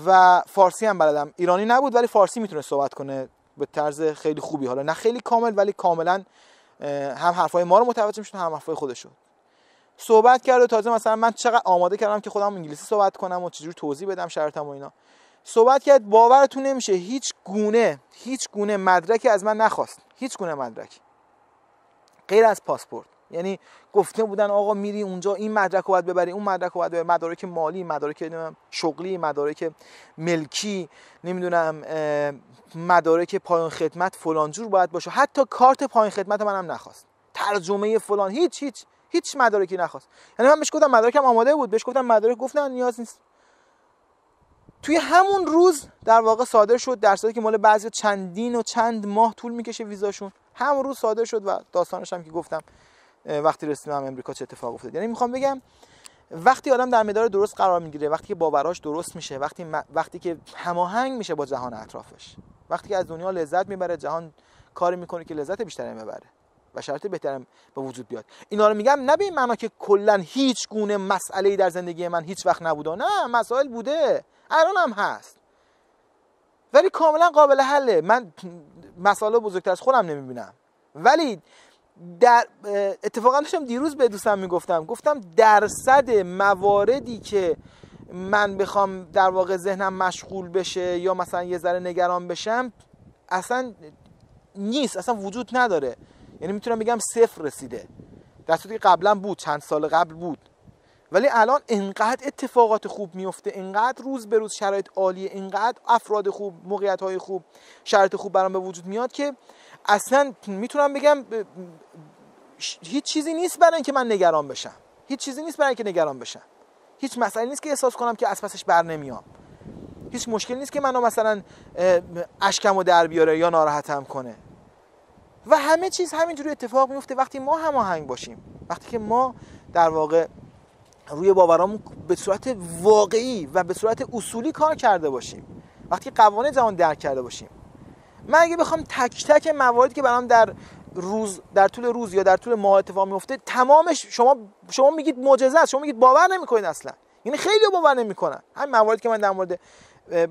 و فارسی هم بلدم. ایرانی نبود ولی فارسی میتونه صحبت کنه به طرز خیلی خوبی، حالا نه خیلی کامل ولی کاملا هم حرفای ما رو متوجه میشد هم حرفای خودش رو. صحبت کرد و تازه مثلا من چقدر آماده کردم که خودم انگلیسی صحبت کنم و چجوری توضیح بدم شرایطم و اینا. صحبت کرد، باورتون نمیشه هیچ گونه مدرکی از من نخواست، هیچ گونه مدرکی غیر از پاسپورت. یعنی گفته بودن آقا میری اونجا این مدرک رو باید ببری، اون مدرک رو باید ببری، مدارک مالی، مدارک شغلی، مدارک ملکی، نمیدونم مدارک پایان خدمت فلان جور باید باشه. حتی کارت پایان خدمت منم نخواست، ترجمه فلان، هیچ مدارکی نخواست. یعنی من بهش گفتم مدارکم آماده بود، بهش گفتم مدارک، گفتن نیاز نیست. توی همون روز در واقع صادر شد، در صورتی که مال بعضی چندین و چند ماه طول میکشه ویزاشون، همون روز صادر شد و داستانش هم که گفتم وقتی رسیدم امریکا چه اتفاق افتاد. یعنی میخوام بگم وقتی آدم در مدار درست قرار میگیره، وقتی که باوراش درست میشه، وقتی که هماهنگ میشه با جهان اطرافش، وقتی که از دنیا لذت میبره، جهان کاری میکنه که لذت بیشتری ببره و شرایط بهتری به وجود بیاد. اینا رو میگم نه به این معنا که کلا هیچ گونه مسئله‌ای در زندگی من هیچ وقت نبوده، نه، مسائل بوده، الان هم هست، ولی کاملا قابل حله. من مسائل بزرگتر از خودم نمیبینم. ولی در اتفاقا داشتم دیروز به دوستم گفتم درصد مواردی که من بخوام در واقع ذهنم مشغول بشه یا مثلا یه ذره نگران بشم اصلا نیست، اصلا وجود نداره. یعنی میتونم بگم صفر رسیده، در صورتی که قبلا بود، چند سال قبل بود، ولی الان انقدر اتفاقات خوب میفته، انقدر روز به روز شرایط عالیه، انقدر افراد خوب، موقعیت‌های خوب، شرایط خوب برام به وجود میاد که اصلا میتونم بگم هیچ چیزی نیست برای اینکه من نگران بشم، هیچ مسئله نیست که احساس کنم که از پسش بر نمیام، هیچ مشکلی نیست که منو مثلا اشکمو در بیاره یا ناراحتم کنه. و همه چیز همینجوری اتفاق میفته وقتی ما هماهنگ باشیم، وقتی که ما در واقع روی باورامون به صورت واقعی و به صورت اصولی کار کرده باشیم، وقتی قوانین جهان درک کرده باشیم. من اگه بخوام تک تک مواردی که برام در طول روز یا در طول ماه اتفاق میفته تمامش شما میگید معجزه است، شما میگید باور نمیکنید اصلا. یعنی خیلی باور نمیکنن. همین مواردی که من در مورد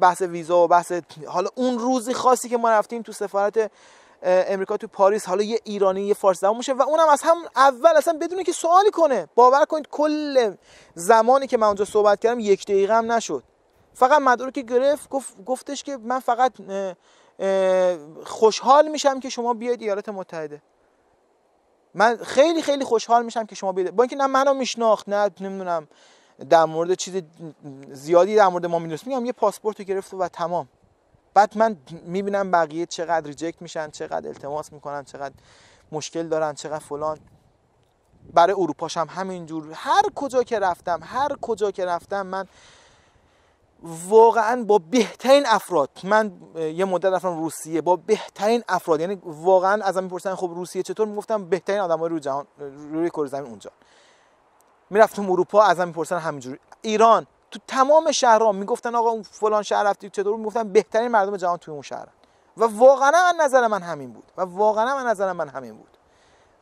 بحث ویزا و بحث حالا اون روزی خاصی که ما رفتیم تو سفارت امریکا تو پاریس، حالا یه ایرانی یه فارسی زبان باشه و اونم از هم اول اصلا بدونه که سوالی کنه. باور کنید کل زمانی که من اونجا صحبت کردم 1 دقیقه هم نشد. فقط مدارکی گرفت، گفتش که من فقط خوشحال میشم که شما بیاید ایالات متحده. من خیلی خیلی خوشحال میشم که شما بیاید، با اینکه نه منو میشناخت نه نمیدونم در مورد چیز زیادی در مورد ما میدونست، میگم یه پاسپورت رو گرفت و تمام. بعد من میبینم بقیه چقدر ریجکت میشن، چقدر التماس میکنن، چقدر مشکل دارن، چقدر فلان. برای اروپاش هم همینجور. هر کجا که رفتم من واقعا با بهترین افراد، من یه مدت رفتم روسیه با بهترین افراد، یعنی واقعا ازم میپرسن خب روسیه چطور، میگفتم بهترین آدمای روی جهان، روی کره زمین اونجا. میرفتم اروپا ازم میپرسن همینجوری. ایران تو تمام شهرها میگفتن آقا اون فلان شهر رفتی چطور، میگفتم بهترین مردم جهان توی اون شهرن. و واقعا من نظر من همین بود.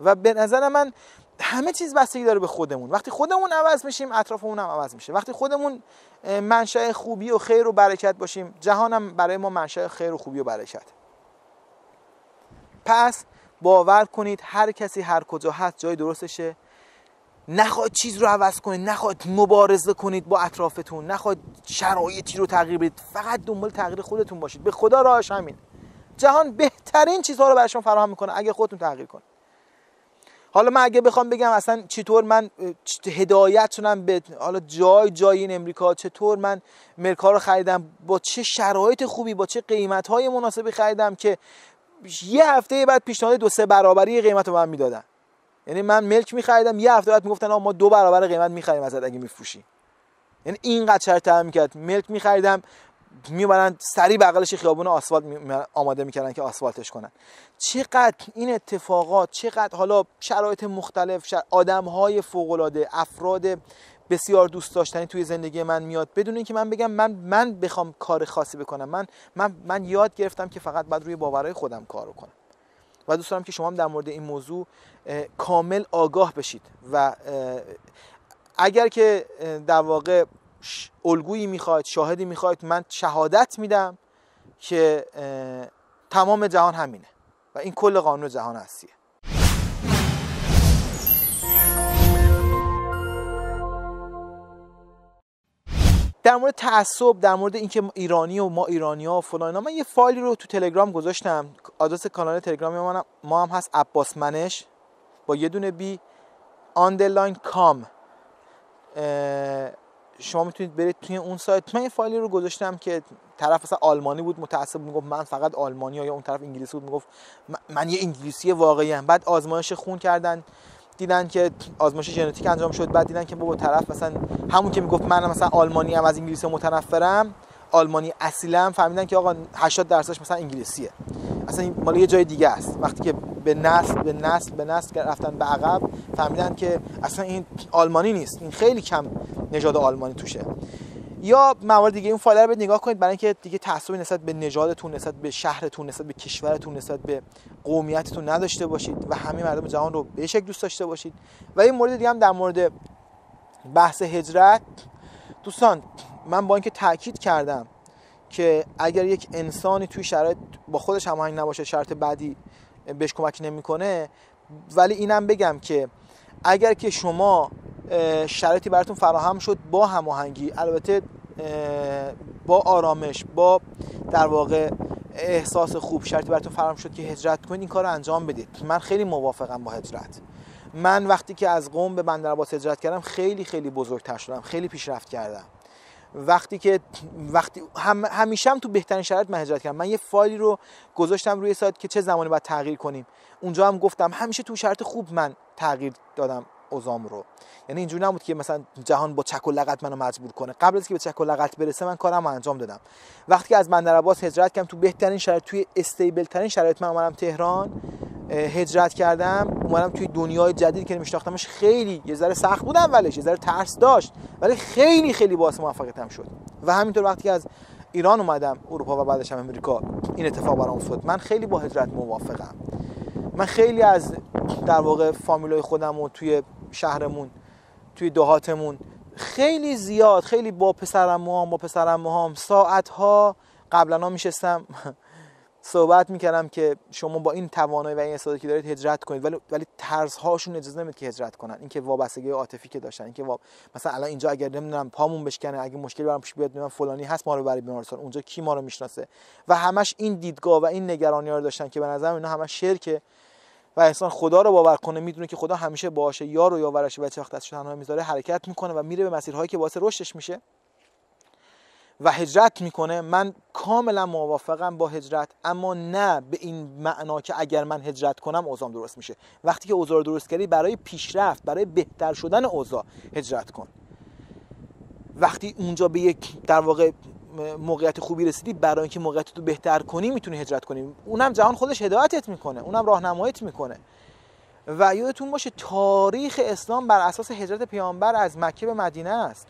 و به نظر من همه چیز بستگی داره به خودمون. وقتی خودمون عوض میشیم اطرافمون هم عوض میشه. وقتی خودمون منشأ خوبی و خیر و برکت باشیم، جهانم برای ما منشأ خیر و خوبی و برکت. پس باور کنید هر کسی هر کجا هست جای درستشه. نخواهید چیز رو عوض کنید، نخواهید مبارزه کنید با اطرافتون، نخواهید شرایطی رو تغییر بدید، فقط دنبال تغییر خودتون باشید. به خدا راهش همین. جهان بهترین چیزها رو برای شما فراهم میکنه اگه خودتون تغییر کنید. حالا من اگه بخوام بگم اصلا چطور من هدایت شدم به حالا جای این امریکا، چطور من مرکا رو خریدم، با چه شرایط خوبی، با چه قیمت‌های مناسبی خریدم که یه هفته بعد پیشنهاد 2-3 برابری قیمت رو من میدادن. یعنی من ملک می‌خریدم، یه هفته بعد میگفتن ما 2 برابر قیمت می‌خریم ازت اگه می‌فروشی. یعنی اینقدر شرط تعیین می‌کرد. ملک می‌خریدم میومدن سریع بغلش خیابون آسفالت آماده میکردن که آسفالتش کنن. چقدر این اتفاقات، چقدر حالا شرایط مختلف، آدم‌های فوق‌العاده، افراد بسیار دوست داشتنی توی زندگی من میاد بدون اینکه من بگم من بخوام کار خاصی بکنم. من یاد گرفتم که فقط باید روی باورهای خودم کار کنم. و دوست دارم که شما هم در مورد این موضوع کامل آگاه بشید و اگر که در واقع الگویی میخواید، شاهدی میخواید، من شهادت میدم که تمام جهان همینه و این کل قانون جهان هستیه. در مورد تعصب، در مورد اینکه ایرانی و ما ایرانی‌ها و فلان اینا، من یه فایلی رو تو تلگرام گذاشتم. آدرس کانال تلگرامی ما هم هست عباس منش با یه دونه بی _com. شما میتونید برید توی اون سایت. من یه فایلی رو گذاشتم که طرف مثلا آلمانی بود، متعصب میگفت من فقط آلمانی‌ام، یا اون طرف انگلیسی بود میگفت من یه انگلیسی واقعی ام. بعد آزمایش خون کردن، دیدن که آزمایش ژنتیک انجام شد، بعد دیدن که بابا طرف مثلا همون که میگفت من مثلا آلمانی ام، از انگلیسی متنفرم، آلمانی اصیلم، فهمیدن که آقا 80% مثلا انگلیسیه، اصلا این مال یه جای دیگه است. وقتی که به نسل رفتن به عقب، فهمیدن که اصلا این آلمانی نیست، این خیلی کم نژاد آلمانی توشه. یا موارد دیگه. اون فایل رو برید نگاه کنید برای اینکه دیگه تعصبی نسبت به نژادتون، نسبت به شهرتون، نسبت به کشورتون، نسبت به قومیتتون نداشته باشید و همه مردم جهان رو به شکل دوست داشته باشید. و این مورد دیگه هم در مورد بحث هجرت. دوستان من با اینکه تاکید کردم که اگر یک انسانی توی شرایط با خودش هماهنگ نباشه، شرط بعدی بهش کمک نمیکنه، ولی اینم بگم که اگر که شما شرایطی براتون فراهم شد با هماهنگی، البته با آرامش، با در واقع احساس خوب، شرایطی براتون فراهم شد که هجرت کنید، این کار رو انجام بدید. من خیلی موافقم با هجرت. من وقتی که از قم به بندرعباس هجرت کردم خیلی خیلی بزرگتر شدم، خیلی پیشرفت کردم. وقتی همیشه هم تو بهترین شرایط من هجرت کردم. من یه فایلی رو گذاشتم روی سایت که چه زمانی باید تغییر کنیم. اونجا هم گفتم همیشه تو شرایط خوب من تغییر دادم اوضاعم رو. یعنی اینجوری نبود که مثلا جهان با چک و لغت منو مجبور کنه. قبل از که به چک و لغت برسه من کارم انجام دادم. وقتی که از بندرعباس هجرت کردم تو بهترین شرایط، توی استیبل ترین شرایط من اومدم تهران، هجرت کردم، اومدم توی دنیای جدید که نمیشناختمش. خیلی یه ذره سخت بود اولش، یه ذره ترس داشت، ولی خیلی خیلی باعث موفقیتم شد. و همینطور وقتی که از ایران اومدم اروپا و بعدش هم امریکا، این اتفاق برام افتاد. من خیلی با هجرت موافقم. من خیلی از در واقع فامیلای خودم و توی شهرمون، توی دهاتمون خیلی زیاد، خیلی با پسرعموهام ساعت‌ها قبلا میشستم صحبت میکردم که شما با این توانایی و این استعدادی که دارید هجرت کنید، ولی طرزهاشون اجازه نمیده که هجرت کنن. اینکه وابستگی عاطفی که داشتن، اینکه مثلا الان اینجا اگر نمیدونم پامون بشکنه، اگه مشکلی برام پیش بیاد، فلانی هست ما رو ببره بیمارستان، اونجا کی ما رو میشناسه، و همش این دیدگاه و این نگرانی‌ها رو داشتن که به نظرم اینا همش شرکه. و انسان خدا رو باور کنه، میدونه که خدا همیشه باشه، یار و یاورشه و هیچ وقت دستش تنها میذاره، حرکت میکنه و میره به مسیرهایی که باعث رشدش میشه و هجرت میکنه. من کاملا موافقم با هجرت، اما نه به این معنا که اگر من هجرت کنم اوضاعم درست میشه. وقتی که اوضاع رو درست کردی، برای پیشرفت، برای بهتر شدن اوضاع هجرت کن. وقتی اونجا به یک در واقع موقعیت خوبی رسیدی، برای اینکه موقعیت رو بهتر کنی میتونی هجرت کنی. اونم جهان خودش هدایتت میکنه، اونم راهنماییت میکنه. و یادتون باشه تاریخ اسلام بر اساس هجرت پیامبر از مکه به مدینه است.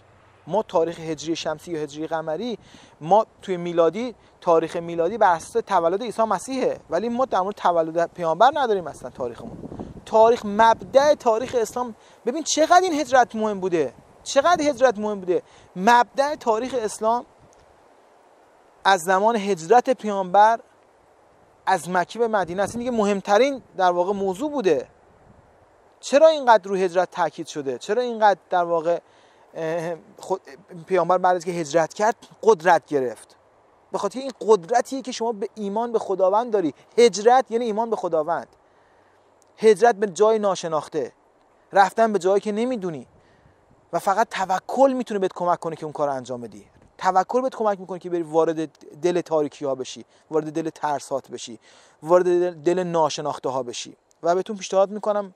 ما تاریخ هجری شمسی یا هجری قمری، ما توی میلادی، تاریخ میلادی بر اساس تولد عیسی مسیحه، ولی ما در مورد تولد پیامبر نداریم اصلا تاریخمون. تاریخ مبدأ تاریخ اسلام، ببین چقدر این هجرت مهم بوده، چقدر هجرت مهم بوده. مبدأ تاریخ اسلام از زمان هجرت پیامبر از مکه به مدینه است. این دیگه مهمترین در واقع موضوع بوده. چرا اینقدر رو هجرت تاکید شده؟ چرا اینقدر در واقع پیامبر بعد از که هجرت کرد قدرت گرفت؟ به خاطر این قدرتیه که شما به ایمان به خداوند داری. هجرت یعنی ایمان به خداوند، هجرت به جای ناشناخته، رفتن به جایی که نمیدونی و فقط توکل میتونه بهت کمک کنه که اون کار انجام بدی. توکل بهت کمک میکنه که بری وارد دل تاریکی ها بشی، وارد دل ترسات بشی، وارد دل ناشناخته ها بشی. و بهتون پیشنهاد میکنم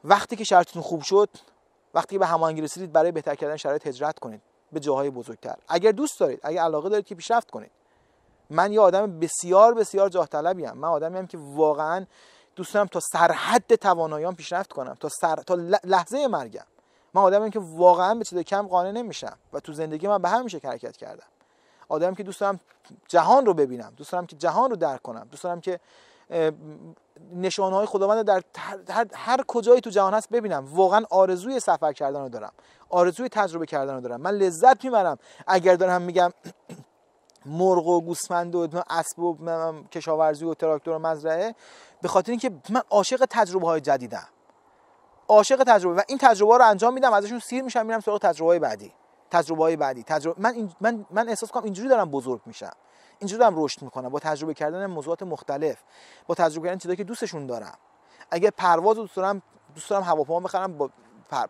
وقتی که شرایطتون خوب شد، وقتی به هماهنگی رسیدید، برای بهتر کردن شرایط هجرت کنید به جاهای بزرگتر. اگر دوست دارید، اگر علاقه دارید که پیشرفت کنید. من یه آدم بسیار بسیار جاه طلبی ام. من آدمی که واقعا دوست دارم تا سرحد تواناییام پیشرفت کنم، تا لحظه مرگم. من آدمیم که واقعا به چیز کم قانع نمیشم و تو زندگی من به همین شکل حرکت کردم. آدمی که دوست دارم جهان رو ببینم، دوست دارم که جهان رو درک کنم، دوست دارم که نشانه‌های خداوند در هر کجایی تو جهان هست ببینم. واقعا آرزوی سفر کردن رو دارم، آرزوی تجربه کردن رو دارم. من لذت میبرم اگر دارم میگم مرغ و گوسفند و اسب و کشاورزی و تراکتور و مزرعه، به خاطر اینکه من عاشق تجربه‌های جدیدم، عاشق تجربه، و این تجربه رو انجام میدم، ازشون سیر میشم، میرم سراغ تجربه‌های بعدی. من احساس کنم اینجوری دارم بزرگ میشم، اینجوری دارم رشد میکنم، با تجربه کردن موضوعات مختلف، با تجربه کردن چیزایی که دوستشون دارم. اگر پرواز رو دوست دارم هواپیما بخرم، با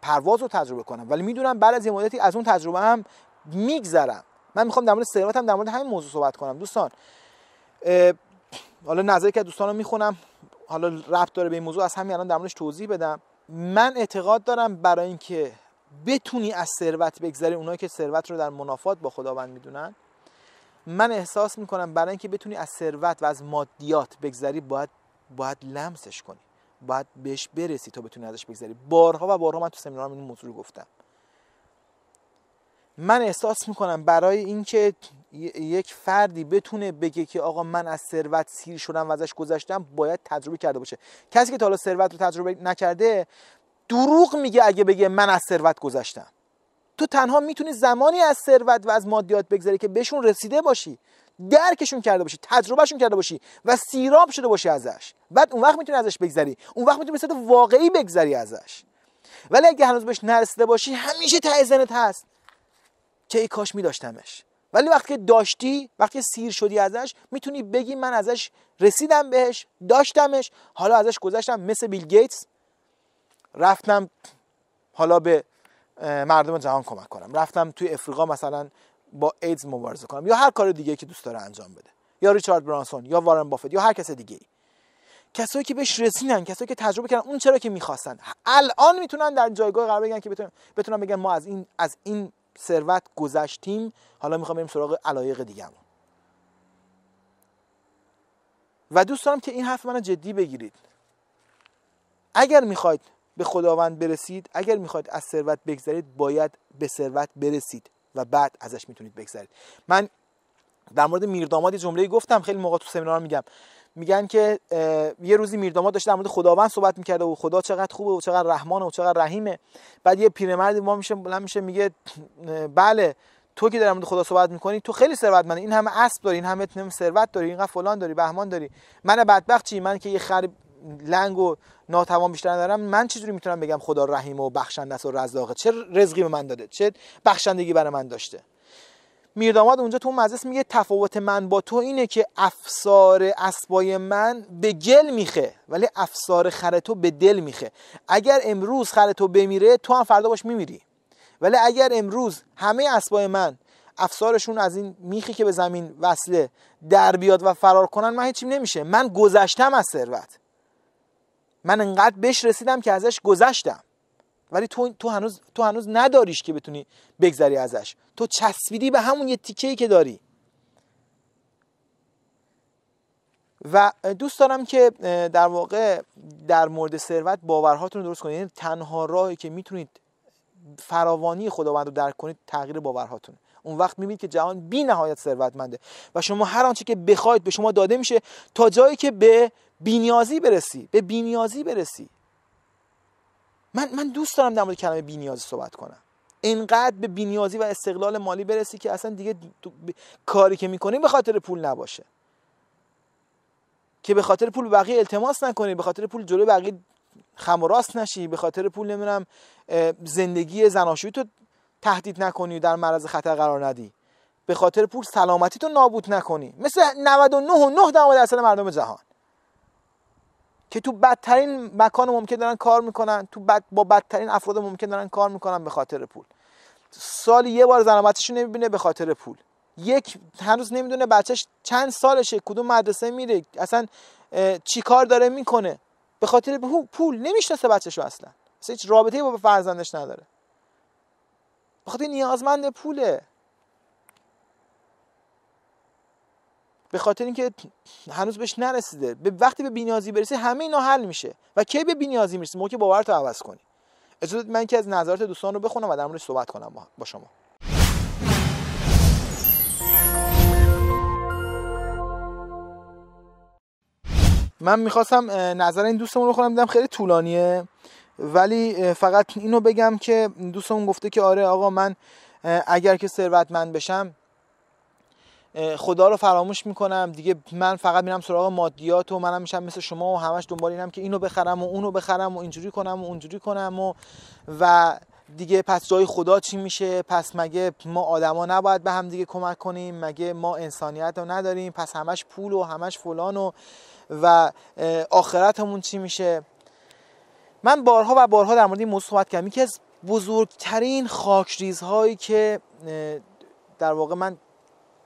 پرواز رو تجربه کنم، ولی میدونم بعد از یه مدتی از اون تجربه هم میگذرم. من میخوام در مورد ثروتم در مورد همین موضوع صحبت کنم. دوستان، حالا نظری که دوستانو میخونم، حالا ربط داره به این موضوع، از همین الان در موردش توضیح بدم. من اعتقاد دارم برای اینکه بتونی از ثروت بگذری، اونایی که ثروت رو در منافات با خداوند میدونن، من احساس میکنم برای اینکه بتونی از ثروت و از مادیات بگذری، باید لمسش کنی، باید بهش برسی تا بتونی ازش بگذری. بارها و بارها من تو سمینارم این موضوع رو گفتم. من احساس میکنم برای اینکه یک فردی بتونه بگه که آقا من از ثروت سیر شدم و ازش گذشتم، باید تجربه کرده باشه. کسی که تا حالا ثروت رو تجربه نکرده دروغ میگه اگه بگه من از ثروت گذشتم. تو تنها میتونی زمانی از ثروت و از مادیات بگذری که بهشون رسیده باشی، درکشون کرده باشی، تجربهشون کرده باشی و سیراب شده باشی ازش. بعد اون وقت میتونی ازش بگذری، اون وقت میتونی به صورت واقعی بگذری ازش. ولی اگه هنوز بهش نرسیده باشی، همیشه ته ذهنت هست که ای کاش می‌داشتمش. ولی وقتی که داشتی، وقتی سیر شدی ازش، میتونی بگی من ازش رسیدم بهش، داشتمش، حالا ازش گذشتم. مثل بیل گیتس رفتم حالا به مردم جهان کمک کنم، رفتم توی افریقا مثلا با ایدز مبارزه کنم، یا هر کار دیگه که دوست داره انجام بده، یا ریچارد برانسون، یا وارن بافت، یا هر کس دیگه. کسایی که بهش رسیدن، کسایی که تجربه کردن اون چرا که می‌خواستن، الان میتونن در جایگاه قرار بگیرن که بتونن بگن ما از این ثروت گذشتیم، حالا میخوام بریم سراغ علایق دیگه‌مون. و دوست دارم که این حرف منو جدی بگیرید. اگر میخواید به خداوند برسید، اگر میخواید از ثروت بگذرید، باید به ثروت برسید و بعد ازش میتونید بگذرید. من در مورد میرداماد جمله‌ای گفتم، خیلی موقع تو سمینار میگن که یه روزی میرداماد داشته در مورد خداوند صحبت میکرده و خدا چقدر خوبه و چقدر رحمانه و چقدر رحیمه. بعد یه پیرمردی بلند میشه میگه بله تو که در مورد خدا صحبت میکنی، تو خیلی ثروتمندی، این همه اسب داری، این همه ثروت داری، اینقدر فلان داری، بهمان داری. من بدبخت چی؟ من که یه خر لنگ و ناتوان بیشتر ندارم، من چجوری میتونم بگم خدا رحیم و بخشنده است و رزاقه؟ چه رزقی به من داده، چه بخشندگی برای من داشته؟ میرداماد اونجا تو مجلس میگه تفاوت من با تو اینه که افسار اسبای من به گل میخه ولی افسار خر تو به دل میخه. اگر امروز خر تو بمیره تو هم فردا باش میمیری، ولی اگر امروز همه اسبای من افسارشون از این میخی که به زمین وصله در بیاد و فرار کنن، من هیچیم نمیشه. من گذشتم از ثروت، من انقدر بهش رسیدم که ازش گذشتم، ولی تو هنوز نداریش که بتونی بگذری ازش. تو چسبیدی به همون یه تیکه‌ای که داری. و دوست دارم که در واقع در مورد ثروت باورهاتون رو درست کنید. یعنی تنها راهی که میتونید فراوانی خداوند رو درک کنید تغییر باورهاتون. اون وقت میبینید که جهان بی نهایت ثروتمنده و شما هر آنچه که بخواید به شما داده میشه تا جایی که به بی‌نیازی برسی. من دوست دارم در مورد کلمه بی‌نیازی صحبت کنم. اینقدر به بی‌نیازی و استقلال مالی برسی که اصلا دیگه کاری که میکنی به خاطر پول نباشه، که به خاطر پول بقیه التماس نکنی، به خاطر پول جلوی بقیه خم و راست نشی، به خاطر پول نمیدونم زندگی زناشویی تو تهدید نکنی و در معرض خطر قرار ندی، به خاطر پول سلامتی تو نابود نکنی، مثل 99.9% مردم جهان که تو بدترین مکان ممکن دارن کار میکنن، با بدترین افراد ممکن دارن کار میکنن به خاطر پول. سالی یه بار زحمتشو نمیبینه به خاطر پول. هنوز نمیدونه بچهش چند سالشه، کدوم مدرسه میره، اصلا چی کار داره میکنه، به خاطر پول. نمیشناسه بچه‌شو اصلا هیچ رابطه‌ای با فرزندش نداره، به خاطر نیازمند پوله، به خاطر اینکه هنوز بهش نرسیده. وقتی به بی‌نیازی برسی همه اینا حل میشه. و کی به بی‌نیازی میرسی؟ موقعی که باورتو عوض کنی. اجازه بدید من که از نظرات دوستان رو بخونم و در موردش صحبت کنم با شما. من میخواستم نظر این دوستمون رو بخونم، دیدم خیلی طولانیه، ولی فقط اینو بگم که دوستمون گفته که آره آقا من اگر که ثروتمند بشم خدا رو فراموش میکنم دیگه، من فقط میرم سراغ مادیات و منم میشم مثل شما و همش دنبال اینم که اینو بخرم و اونو بخرم و اینجوری کنم و اونجوری کنم و دیگه پس جای خدا چی میشه؟ پس مگه ما آدما نباید به هم دیگه کمک کنیم؟ مگه ما انسانیت رو نداریم؟ پس همش پول و همش فلان و آخرتمون چی میشه؟ من بارها در مورد این موضوع صحبت کردم. یکی از بزرگترین خاکریزهایی که در واقع من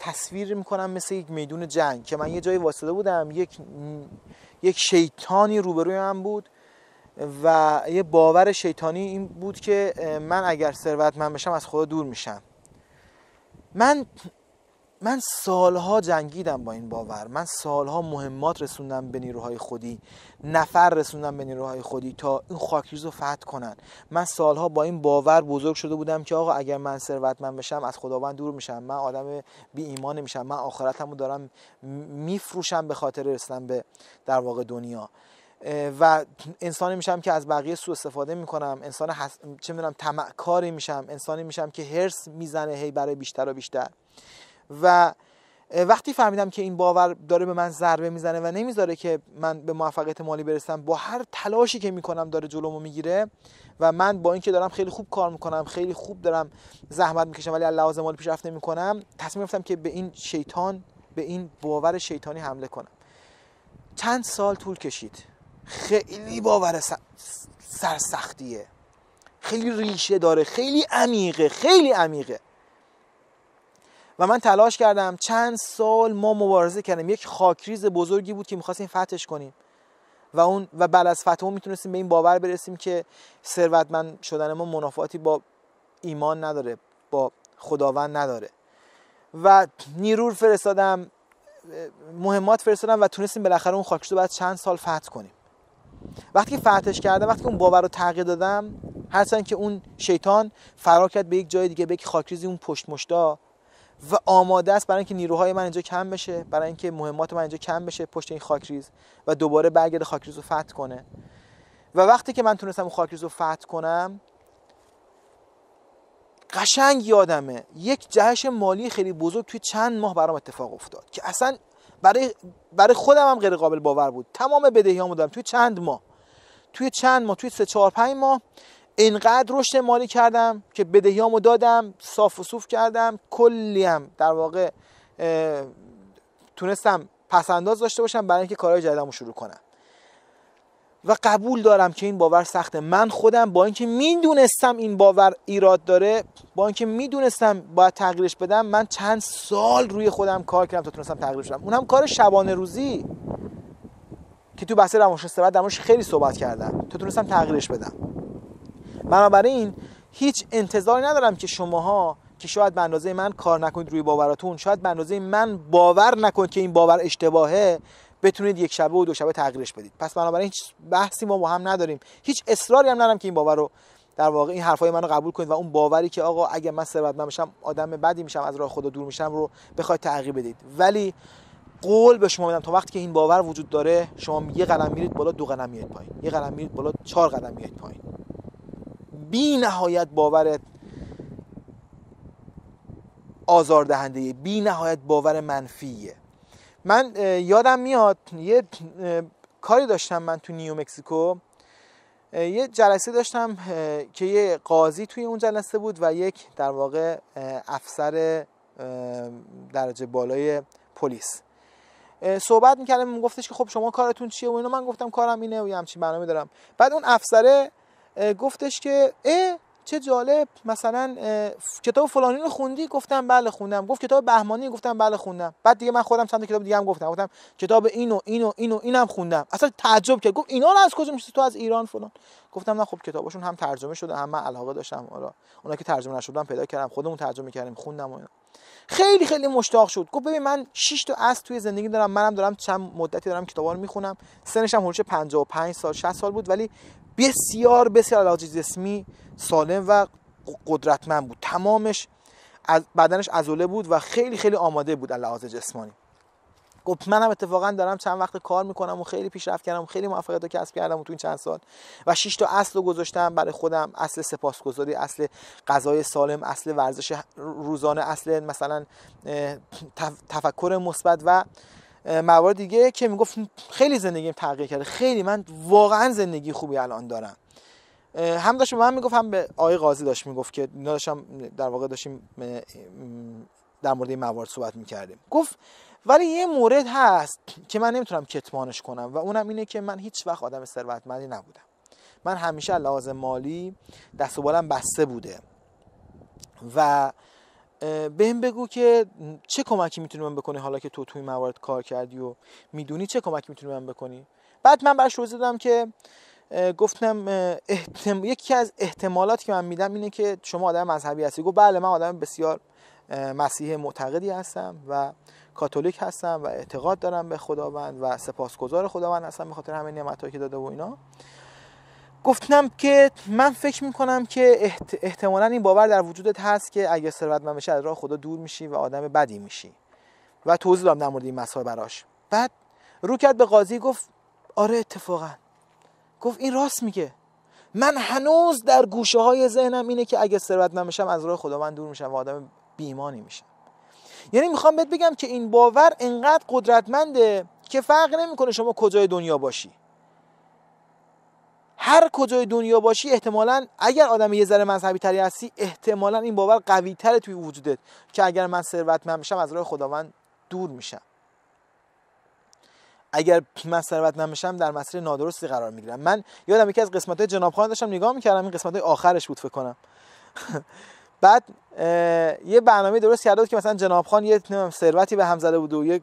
تصویر میکنم مثل یک میدون جنگ که من یه جایی واسطه بودم، یک شیطانی روبروی من بود و یه باور شیطانی این بود که من اگر ثروتمند بشم از خدا دور میشم. من سالها جنگیدم با این باور، من سالها مهمات رسوندم به نیروهای خودی، نفر رسوندم به نیروهای خودی تا این خاکریز رو فتح کنن. من سالها با این باور بزرگ شده بودم که آقا اگر من ثروتمند بشم از خداوند دور میشم، من آدم بی ایمان میشم، من آخرتمو دارم میفروشم به خاطر رسیدن به در واقع دنیا و انسانی میشم که از بقیه سوء استفاده میکنم، انسان چه میدونم طمعکاری میشم، انسانی میشم که هرس میزنه هی برای بیشتر و بیشتر. و وقتی فهمیدم که این باور داره به من ضربه میزنه و نمیذاره که من به موفقیت مالی برسم، با هر تلاشی که میکنم داره جلومو میگیره و من با اینکه دارم خیلی خوب کار میکنم، خیلی خوب دارم زحمت میکشم ولی لحاظ مالی پیشرفت نمیکنم، تصمیم گرفتم که به این شیطان، به این باور شیطانی حمله کنم. چند سال طول کشید. خیلی باور سرسختیه، خیلی ریشه داره، خیلی عمیقه و من تلاش کردم. چند سال ما مبارزه کردیم. یک خاکریز بزرگی بود که می‌خواستیم فتحش کنیم و بعد از فتح میتونستیم به این باور برسیم که ثروتمند شدن ما منافاتی با ایمان نداره، با خداوند نداره. و نیرو فرستادم، مهمات فرستادم و تونستیم بالاخره اون خاکریز رو بعد چند سال فتح کنیم. وقتی که فتحش کردم، وقتی که اون باور رو تغییر دادم، هرچند که اون شیطان فرار کرد به یک جای دیگه، به یک خاکریزی اون پشت مشتا و آماده است برای اینکه نیروهای من اینجا کم بشه، برای اینکه مهمات من اینجا کم بشه پشت این خاکریز و دوباره برگرده خاکریز رو فتح کنه. و وقتی که من تونستم اون خاکریز رو فتح کنم، قشنگ یادمه یک جهش مالی خیلی بزرگ توی چند ماه برام اتفاق افتاد که اصلا برای خودم هم غیر قابل باور بود. تمام بدهیامو دادم توی چند ماه، توی 3 4 5 ماه اینقدر رشد مالی کردم که بدهیامو دادم، صاف و صوف کردم، کلی هم در واقع تونستم پسنداز داشته باشم برای اینکه کارهای جدیدمو شروع کنم. و قبول دارم که این باور سخته. من خودم با اینکه میدونستم این باور ایراد داره، با اینکه میدونستم باید تغییرش بدم، من چند سال روی خودم کار کردم تا تونستم تغییرش بدم. اونم کار شبانه روزی که تو بحث روانشناسی در موردش خیلی صحبت کردم تا تونستم تغییرش بدم. بنابراین هیچ انتظاری ندارم که شماها که شاید به اندازه من کار نکنید روی باوراتون، شاید به اندازه من باور نکنید که این باور اشتباهه، بتونید یک شبه و دو شبه تغییرش بدید. پس بنابراین هیچ بحثی ما با هم نداریم، هیچ اصراری هم ندارم که این باور رو در واقع این حرفای منو قبول کنید و اون باوری که آقا اگه من ثروتمند بشم آدم بدی میشم، از راه خدا دور میشم رو بخواید تغییر بدید. ولی قول به شما میدم تا وقتی که این باور وجود داره، شما یه قدم میرید بالا، دو قدم میرید پایین، یه قدم میرید بالا، 4 قدم میرید پایین. بی نهایت باور آزاردهنده، بی نهایت باور منفیه. من یادم میاد یه کاری داشتم من تو نیو مکزیکو، یه جلسه داشتم که یه قاضی توی اون جلسه بود و یک در واقع افسر درجه بالای پلیس صحبت میکردم. من گفتش که خب شما کارتون چیه و اینو. من گفتم کارم اینه و یه همچین برنامه دارم. بعد اون افسره گفتش که چه جالب، مثلا کتاب فلانی رو خوندی؟ گفتم بله خوندم. گفت کتاب بهمانی؟ گفتم بله خوندم. بعد دیگه من خودم چند تا کتاب دیگه هم گفتم کتاب اینم خوندم. اصلا تعجب کرد، گفت اینا رو از کجا میشی تو؟ از ایران فلان. گفتم نه خب کتاباشون هم ترجمه شده هم من علاقه داشتم، حالا اونا که ترجمه نشدن پیدا کردم خودمون ترجمه کردیم خوندم و اینا. خیلی خیلی مشتاق شد. گفت ببین من 6 تا اصل توی زندگی دارم، منم دارم چند مدتی دارم کتابا رو میخونم. سنش هم حدود 55 سال 60 سال بود، ولی بسیار بسیار علاوه جسمی سالم و قدرتمند بود. تمامش از بدنش عضله بود و خیلی خیلی آماده بود علاوه جسمانی. گفت منم اتفاقا دارم چند وقت کار میکنم و خیلی پیشرفت کردم و خیلی موفقیت رو کسب کردم تو این چند سال و 6 تا اصل رو گذاشتم برای خودم: اصل سپاسگزاری، اصل غذای سالم، اصل ورزش روزانه، اصل مثلا تفکر مثبت و موارد دیگه که میگفت خیلی زندگیم تغییر کرده. خیلی من واقعا زندگی خوبی الان دارم. هم داشت به من میگفت هم به آقای قاضی داشت میگفت که اینا داشتم در واقع داشتیم در مورد این موارد صحبت میکردیم. گفت ولی یه مورد هست که من نمیتونم کتمانش کنم و اونم اینه که من هیچ وقت آدم ثروتمندی نبودم. من همیشه لحاظ مالی دست و بالم بسته بوده و بهم بگو که چه کمکی میتونی من بکنی حالا که تو توی موارد کار کردی و میدونی چه کمکی میتونی من بکنی. بعد من براش توضیح دادم که گفتم یکی از احتمالاتی که من میدم اینه که شما آدم مذهبی هستی. گفت بله من آدم بسیار مسیحی معتقدی هستم و کاتولیک هستم و اعتقاد دارم به خداوند و سپاسگزار خداوند هستم به خاطر همه نعمتایی که داده و اینا. گفتم که من فکر میکنم که احتمالاً این باور در وجودت هست که اگه ثروتمند بشی از راه خدا دور میشی و آدم بدی میشی و توضیح دادم در مورد این مسائل براش. بعد رو کرد به قاضی گفت آره اتفاقا. گفت این راست میگه. من هنوز در گوشه های ذهنم اینه که اگه ثروتمند بشم از راه خداوند دور میشم و آدم بی ایمانی میشم. یعنی میخوام بهت بگم که این باور انقدر قدرتمنده که فرق نمیکنه شما کجای دنیا باشی. هر کجای دنیا باشی احتمالاً اگر آدم یه ذره مذهبی تری هستی احتمالاً این باور قوی تره توی وجودت که اگر من ثروتمند بشم از راه خداوند دور میشم. اگر من ثروتمند بشم در مسیر نادرستی قرار میگیرم. من یادم یکی از قسمت‌های جناب خان داشتم نگاه میکردم، این قسمت‌های آخرش بود فکر کنم. بعد یه برنامه درست کرده بود که مثلا جناب خان یه ثروتی به هم زده بود و یه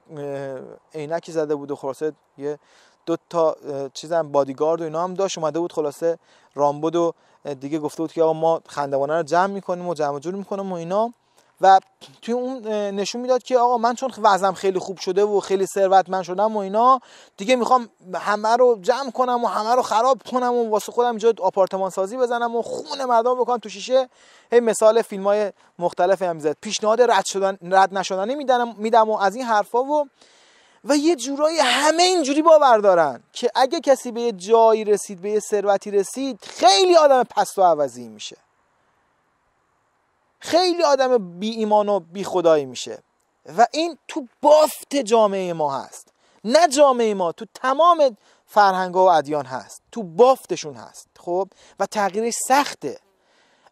عینکی زده بود و خلاصه یه 2 تا چیزام بادیگارد و اینا هم داشت، اومده بود خلاصه رامبد و دیگه گفته بود که آقا ما خندوانه رو جمع میکنیم و جمع جور میکنیم و اینا. و توی اون نشون میداد که آقا من چون وضعم خیلی خوب شده و خیلی ثروتمند شدم و اینا دیگه میخوام همه رو جمع کنم و همه رو خراب کنم و واسه خودم اینجا آپارتمان سازی بزنم و خون مردم بکنم تو شیشه. هی مثال فیلم‌های مختلف هم میزد، پیشنهاد رد نشدنی میدم و از این حرفا و یه جورایی همه اینجوری باور دارن که اگه کسی به یه جایی رسید، به یه ثروتی رسید، خیلی آدم پست و عوضی میشه، خیلی آدم بی ایمان و بی خدایی میشه. و این تو بافت جامعه ما هست. نه جامعه ما، تو تمام فرهنگ‌ها و ادیان هست، تو بافتشون هست. خب و تغییرش سخته.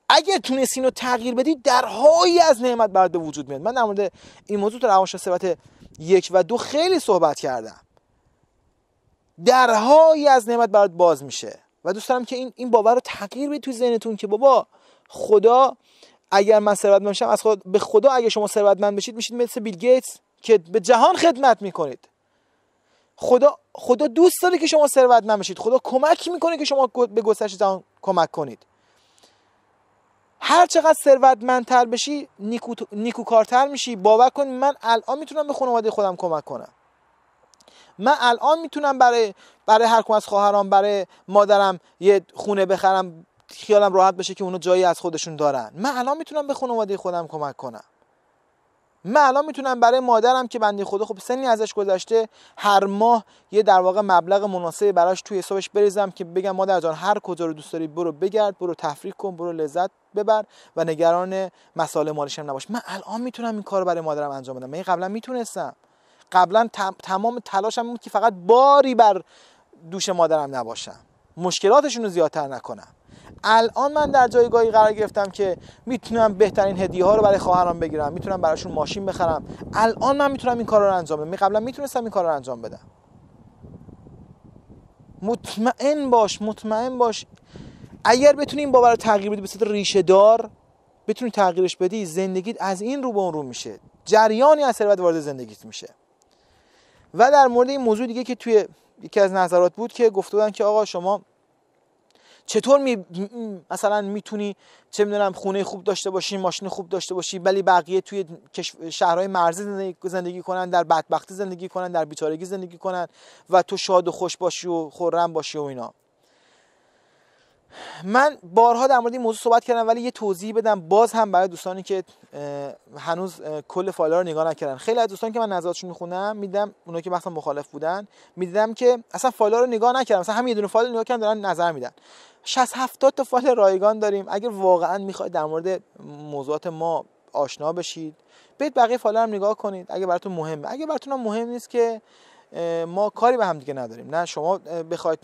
اگه تونستی اینو تغییر بدی درهایی از نعمت برات به وجود میاد. من در مورد این موضوع تو روانشناسی ثبات 1 و 2 خیلی صحبت کردم. درهایی از نعمت برات باز میشه و دوست دارم که این باور رو تغییر بدید تو ذهنتون که بابا خدا اگر من ثروتمند بشم از به خدا اگه شما ثروتمند بشید میشید مثل بیل گیتس که به جهان خدمت میکنید. خدا دوست داره که شما ثروتمند بشید. خدا کمک میکنه که شما به گسترش جهان کمک کنید. هر چقدر ثروتمندتر بشی نیکوکارتر میشی. باور کن من الان میتونم به خانواده خودم کمک کنم. من الان میتونم برای هر کدوم از خواهرام، برای مادرم یه خونه بخرم خیالم راحت بشه که اونو جایی از خودشون دارن. من الان میتونم به خانواده خودم کمک کنم. من الان میتونم برای مادرم که بنده خدا خب سنی ازش گذشته هر ماه یه در واقع مبلغ مناسبی براش توی حسابش بریزم که بگم مادر جان هر کجا رو دوست داری برو بگرد، برو تفریح کن، برو لذت ببر و نگران مسائل مالیش هم نباش. من الان میتونم این کارو برای مادرم انجام بدم. من قبلا میتونستم. قبلا تمام تلاشم بود که فقط باری بر دوش مادرم نباشم، مشکلاتشون رو زیادتر نکنم. الان من در جایگاهی قرار گرفتم که میتونم بهترین هدیه ها رو برای خواهرام بگیرم، میتونم براشون ماشین بخرم. الان من میتونم این کارا رو انجام بدم. قبلا میتونستم این کارا رو انجام بدم. مطمئن باش اگر بتونی این باور رو تغییر بدی، به صورت ریشه دار بتونی تغییرش بدی، زندگیت از این رو به اون رو میشه. جریانی از ثروت وارد زندگیت میشه. و در مورد این موضوع دیگه که توی یکی از نظرات بود که گفته بودن که آقا شما چطور مثلا میتونی چه میدونم خونه خوب داشته باشی، ماشین خوب داشته باشی، ولی بقیه توی شهرهای مرزی زندگی کنن، در بدبختی زندگی کنن، در بیچارگی زندگی کنن و تو شاد و خوش باشی و خرم باشی و اینا. من بارها در مورد این موضوع صحبت کردم ولی یه توضیح بدم باز هم برای دوستانی که هنوز کل فایل‌ها رو نگاه نکردن. خیلی از دوستان که من نظراتشون میخونم میدیدم، اونایی که مثلا مخالف بودن میدیدم که اصلا فایل‌ها رو نگاه نکردن، مثلا همین یه دونه فایل نگاه کردن دارن نظر میدن. 60-70 تا فایل رایگان داریم. اگر واقعا میخواید در مورد موضوعات ما آشنا بشید برید بقیه فایل‌ها هم نگاه کنید اگه براتون مهمه. اگه براتون مهم نیست که ما کاری به هم دیگه نداریم، نه شما بخواید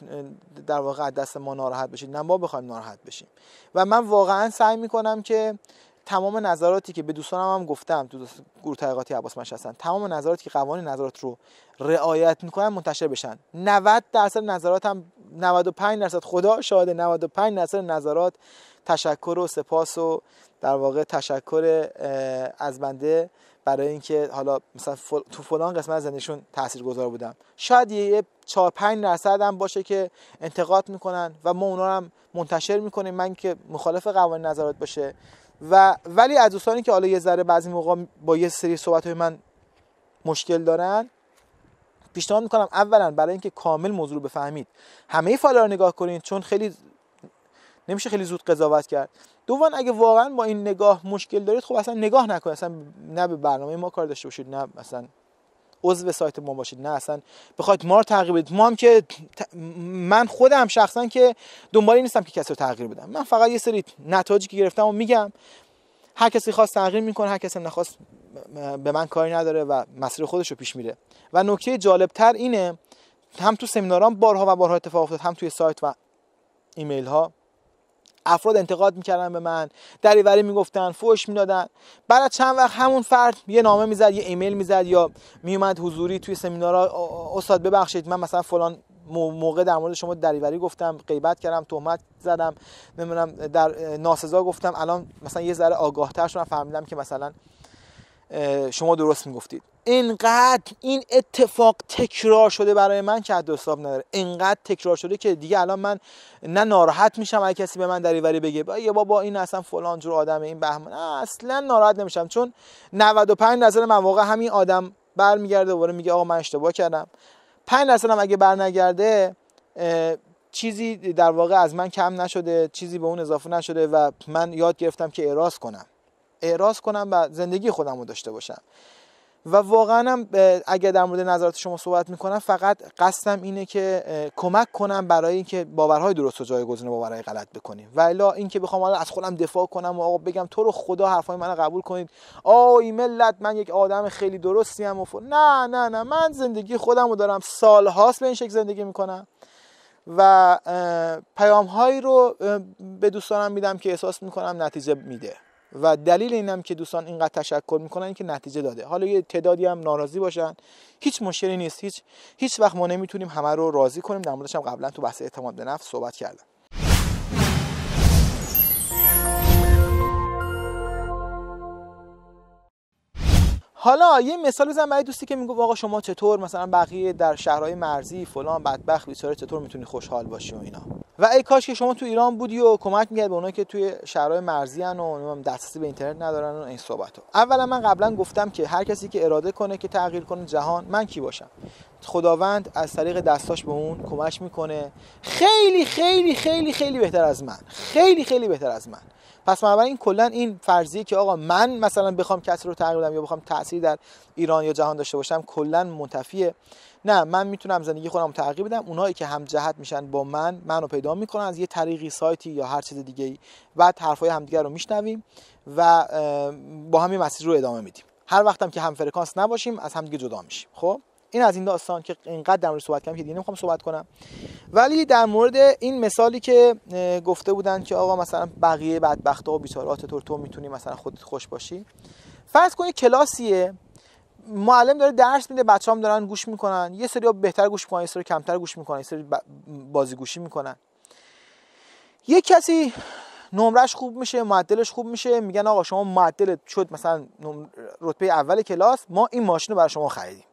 در واقع از دست ما ناراحت بشید نه ما بخوایم ناراحت بشیم. و من واقعا سعی میکنم که تمام نظراتی که به دوستانم هم گفتم تو گروه تحقیقاتی عباس مشهد هستن، تمام نظراتی که قوانین نظرات رو رعایت میکنن منتشر بشن. 90% نظراتم 95% خدا شاهده 95% نظرات تشکر و سپاس و در واقع تشکر از بنده برای اینکه حالا مثلا تو فلان قسمت از زندگیشون تاثیرگذار بودم. شاید یه 4-5% هم باشه که انتقاد میکنن و ما اونا رو هم منتشر میکنیم، من که مخالف قوانین نظرات باشه. ولی از دوستانی که حالا یه ذره بعضی موقع با یه سری صحبت‌های من مشکل دارن، پیشنهاد میکنم اولا برای اینکه کامل موضوع رو بفهمید همه فایل‌ها رو نگاه کنید، چون خیلی نمیشه خیلی زود قضاوت کرد. دوم اگه واقعا با این نگاه مشکل دارید خب اصلا نگاه نکنید، اصلا نه به برنامه ما کار داشته باشید، نه مثلا عضو سایت ما باشید، نه اصلا بخواید ما رو تغییر بدید. ما هم که من خودم شخصا که دنبالی نیستم که کسی رو تغییر بدم. من فقط یه سری نتایجی که گرفتم و میگم، هر کسی خواست تغییر میکنه، هر کسی نخواست به من کاری نداره و مسیر خودش رو پیش میره. و نکته جالب تر اینه، هم تو سمینارام بارها و بارها اتفاق افتاد، هم توی سایت و ایمیل ها افراد انتقاد میکردن به من، دریوری میگفتن، فحش میدادن. بعد چند وقت همون فرد یه نامه میزد، یه ایمیل میزد یا میومد حضوری توی سمینارها، استاد ببخشید من مثلا فلان موقع در مورد شما دریوری گفتم، غیبت کردم، تهمت زدم، نمیدونم در ناسزا گفتم، الان مثلا یه ذره آگاه‌تر شدم، فهمیدم که مثلا شما درست میگفتید. اینقدر این اتفاق تکرار شده برای من که حد و حساب نداره. اینقدر تکرار شده که دیگه الان من نه ناراحت میشم اگه کسی به من دریوری بگه یا بابا این اصلا فلان جور آدمه، این بهمن، اصلا ناراحت نمیشم، چون 95% مواقع همین آدم برمیگرده دوباره میگه آقا من اشتباه کردم. 5% هم اگه برنگرده چیزی در واقع از من کم نشده، چیزی به اون اضافه نشده و من یاد گرفتم که اعراض کنم و زندگی خودم رو داشته باشم. و واقعا هم اگر در مورد نظرات شما صحبت میکنم فقط قصدم اینه که کمک کنم برای اینکه باورهای درست و جایگزین باورهای غلط بکنیم، و الا اینکه بخوام از خودم دفاع کنم و آقا بگم تو رو خدا حرفای منو قبول کنید، آی ملت من یک آدم خیلی درستی ام نه نه نه، من زندگی خودمو دارم، سالهاست به این شکل زندگی میکنم و پیام هایی رو به دوستانم میدم که احساس میکنم نتیجه میده و دلیل اینم که دوستان اینقدر تشکر میکنن این که نتیجه داده. حالا یه تعدادی هم ناراضی باشن، هیچ مشکلی نیست، هیچ وقت ما نمیتونیم همه رو راضی کنیم. در موردش هم قبلا تو بحث اعتماد به نفس صحبت کردم. حالا یه مثال بزنم برای دوستی که میگه آقا شما چطور مثلا بقیه در شهرهای مرزی فلان بدبخت بیچاره چطور میتونی خوشحال باشی و اینا، و ای کاش که شما تو ایران بودی و کمک می‌کردی به اونایی که توی شهرهای مرزی ان و دسترسی به اینترنت ندارن و این صحبت‌ها. اولا من قبلا گفتم که هر کسی که اراده کنه که تغییر کنه جهان، من کی باشم؟ خداوند از طریق دستاش به اون کمک میکنه، خیلی خیلی خیلی خیلی بهتر از من، خیلی خیلی بهتر از من. پس بنابراین کلا این فرضیه که آقا من مثلا بخوام کسی رو تغییر بدم یا بخوام تأثیر در ایران یا جهان داشته باشم کلا منتفیه. نه، من میتونم زندگی خودم رو تغییر بدم. اونایی که هم جهت میشن با منو پیدا میکنن از یه طریقی، سایتی یا هر چیز دیگه ای، بعد حرفای همدیگه رو میشنویم و با هم این مسیر رو ادامه میدیم. هر وقتم که هم فرکانس نباشیم از همدیگه جدا میشیم. خب این از این داستان که اینقدر در مورد صحبت کردم که دیگه نمیخوام صحبت کنم. ولی در مورد این مثالی که گفته بودن که آقا مثلا بقیه بدبختا و بیچاره‌ها چطور تو میتونی مثلا خودت خوش باشی، فرض کن کلاسیه، معلم داره درس میده، بچه‌ام دارن گوش میکنن، یه سری بهتر گوش میکنن، یه سری کمتر گوش میکنن، یه سری بازی گوشی میکنن. یه کسی نمرش خوب میشه، معدلش خوب میشه، میگن آقا شما معدلت شد مثلا رتبه اول کلاس، ما این ماشین رو برای شما خریدیم،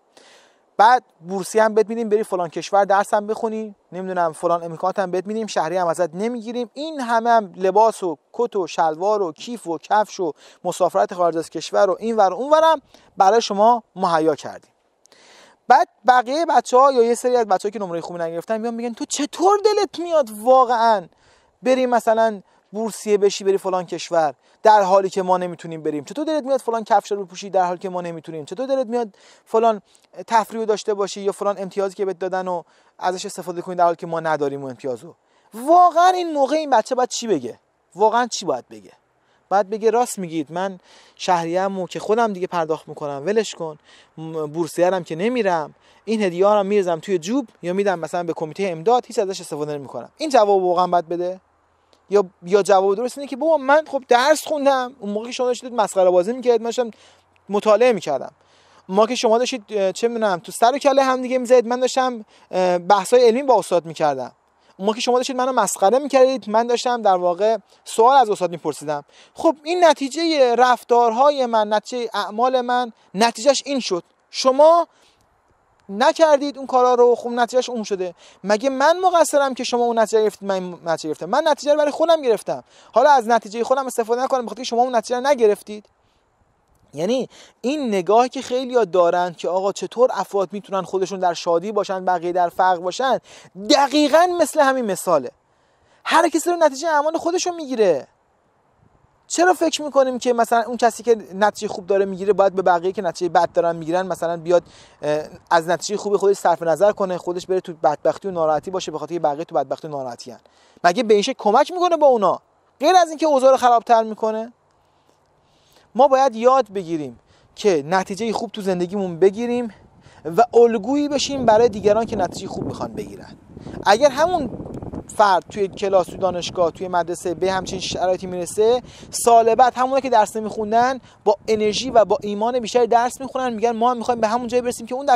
بعد بورسی هم بهت میدیم بری فلان کشور درس هم بخونی، نمیدونم فلان امکانات هم بهت میدیم، شهری هم ازت نمیگیریم، این هم لباس و کت و شلوار و کیف و کفش و مسافرت خارج از کشور و این ور و اون ورم برای شما مهیا کردیم. بعد بقیه بچه‌ها یا یه سری از بچه‌ها که نمره خوبی نگرفتن میگن تو چطور دلت میاد واقعا بری مثلا بورسیه بشی بری فلان کشور در حالی که ما نمیتونیم بریم؟ چطور دلت میاد فلان کفش رو بپوشی در حالی که ما نمیتونیم؟ چطور دلت میاد فلان تفریح داشته باشی یا فلان امتیازی که بهت دادن و ازش استفاده کنی در حالی که ما نداریم اون امتیازو؟ واقعا این موقع این بچه باید چی بگه؟ واقعا چی باید بگه؟ بعد بگه راست میگید، من شهریه‌مو که خودم دیگه پرداخت میکنم ولش کن، بورسیه هم که نمیرم، این هدیه ها رو میرزم توی جوب یا میدم مثلا به کمیته امداد، هیچ ازش استفاده نمیکنم. این جواب واقعا باید بده؟ یا جواب درست اینه که بابا من خب درس خوندم، اون موقع که شما داشتید مسخره بازی میکردید من داشتم مطالعه میکردم، ما که شما داشتید چه میدونم تو سر و کله هم دیگه میزدید من داشتم بحث‌های علمی با استاد میکردم، اون موقع که شما داشتید منو مسخره میکردید من داشتم در واقع سوال از استاد میپرسیدم. خب این نتیجه رفتارهای من، نتیجه اعمال من، نتیجهش این شد. شما نکردید اون کارا رو، خب نتیجهش اون شده. مگه من مقصرم که شما اون نتیجه گرفتید من نتیجه گرفتم؟ من نتیجه رو برای خودم گرفتم، حالا از نتیجه خودم استفاده نکنم بخاطر شما اون نتیجه رو نگرفتید. یعنی این نگاهی که خیلی‌ها دارن که آقا چطور افراد میتونن خودشون در شادی باشن بقیه در فقر باشن، دقیقاً مثل همین مثاله. هر کسی رو نتیجه اعمال خودشون میگیره. چرا فکر میکنیم که مثلا اون کسی که نتیجه خوب داره میگیره باید به بقیه که نتیجه بد دارن میگیرن مثلا بیاد از نتیجه خوب خودش صرف نظر کنه، خودش بره تو بدبختی و ناراحتی باشه به خاطر بقیه تو بدبختی و ناراحتی ان؟ مگه به این شکل کمک میکنه با اونا؟ غیر از اینکه اوضاع رو خرابتر میکنه. ما باید یاد بگیریم که نتیجه خوب تو زندگیمون بگیریم و الگویی بشیم برای دیگران که نتیجه خوب میخوان بگیرن. اگر همون فرد توی کلاس، توی دانشگاه، توی مدرسه به همچین شرایطی میرسه، سال بعد همونایی که درس نمیخوندن با انرژی و با ایمان بیشتری درس میخونن، میگن ما هم میخوایم به همون جای برسیم که اون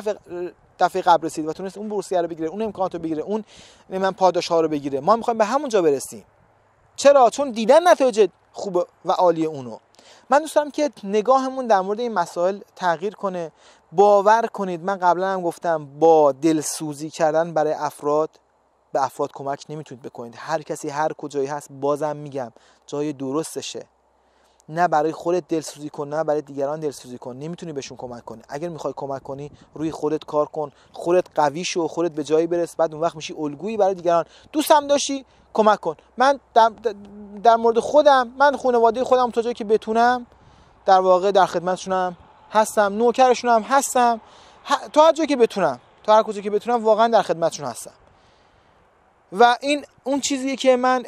دفعه قبل رسید و تونست اون بورسیه رو بگیره، اون امکانات رو بگیره، اون من پاداش‌ها رو بگیره. ما میخوایم به همون جا برسیم. چرا؟ چون دیدن نتایج خوب و عالی اونو. من دوست دارم که نگاهمون در مورد این مسائل تغییر کنه. باور کنید من قبلا هم گفتم با دلسوزی کردن برای افراد به افراد کمک نمیتونید بکنید. هر کسی هر کجایی هست بازم میگم جای درستشه. نه برای خودت دلسوزی کن نه برای دیگران دلسوزی کن. نمیتونی بهشون کمک کنی. اگر میخوای کمک کنی روی خودت کار کن، خودت قوی شو، خودت به جایی برس، بعد اون وقت میشی الگویی برای دیگران. دوستم داشتی کمک کن. من در مورد خودم، من خانواده خودم تا جایی که بتونم در واقع در خدمتشونم هستم، نوکرشون هم هستم، تا هر جایی که بتونم، تا هر کجا که بتونم واقعا در خدمتشون هستم. و این اون چیزیه که من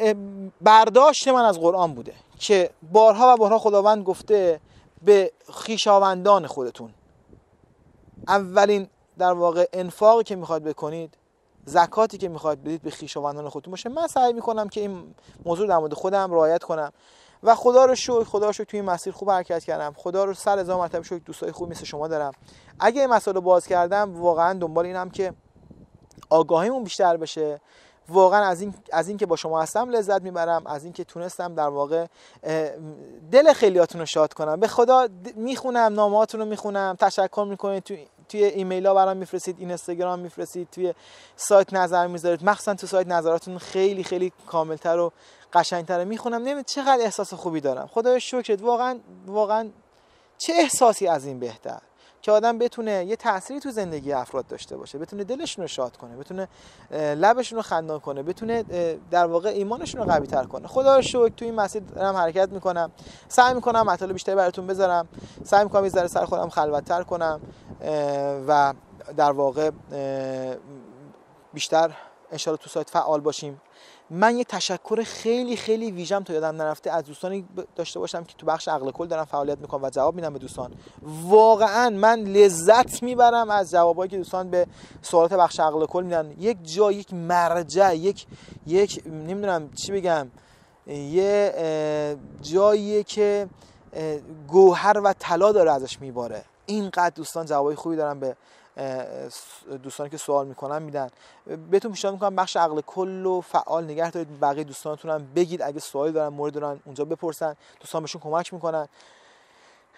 برداشت من از قرآن بوده که بارها و بارها خداوند گفته به خویشاوندان خودتون، اولین در واقع انفاقی که میخواید بکنید، زکاتی که میخواید بدید به خویشاوندان خودتون باشه. من سعی میکنم که این موضوع در مورد خودم رعایت کنم و خدا رو شکر توی این مسیر خوب حرکت کردم. خدا رو 100,000 مرتبه شکر دوستای خوب مثل شما دارم. اگه این مسئله باز کردم واقعا دنبال اینم که آگاهیمون بیشتر بشه، واقعا از این که با شما هستم لذت میبرم، از این که تونستم در واقع دل خیلیاتون رو شاد کنم. به خدا میخونم، نامه‌هاتون رو میخونم، تشکر میکنید، توی ایمیل ها برام میفرستید، اینستاگرام میفرستید، توی سایت نظر میذارید، مخصوصا تو سایت نظراتون خیلی خیلی کاملتر و قشنگتره. میخونم نمیدونید چقدر احساس خوبی دارم. خدایا شکرت. واقعا چه احساسی از این بهتر که آدم بتونه یه تأثیری تو زندگی افراد داشته باشه، بتونه دلشون رو شاد کنه، بتونه لبشون رو خندان کنه، بتونه در واقع ایمانشون رو قوی تر کنه. خدا رو شکر تو این مسیر دارم حرکت میکنم. سعی میکنم مطالب بیشتری براتون بذارم، سعی میکنم یه ذره سر خودم خلوت‌تر کنم و در واقع بیشتر ان شاءالله تو سایت فعال باشیم. من یه تشکر خیلی خیلی ویژم تا یادم نرفته از دوستانی داشته باشم که تو بخش عقل کل دارن فعالیت میکنم و جواب میدم به دوستان. واقعا من لذت میبرم از جوابایی که دوستان به سوالات بخش عقل کل میدن. یک جا، یک مرجع، یک نمیدونم چی بگم، یه جایی که گوهر و طلا داره ازش میباره. اینقدر دوستان جوابای خوبی دارن به دوستانی که سوال میکنن میدن. بهتون پیشنهاد میکنم بخش عقل کل رو فعال نگه دارید. بقیه دوستانتون هم بگید اگه سوالی دارن، مورد دارن، اونجا بپرسن، دوستان بهشون کمک میکنن.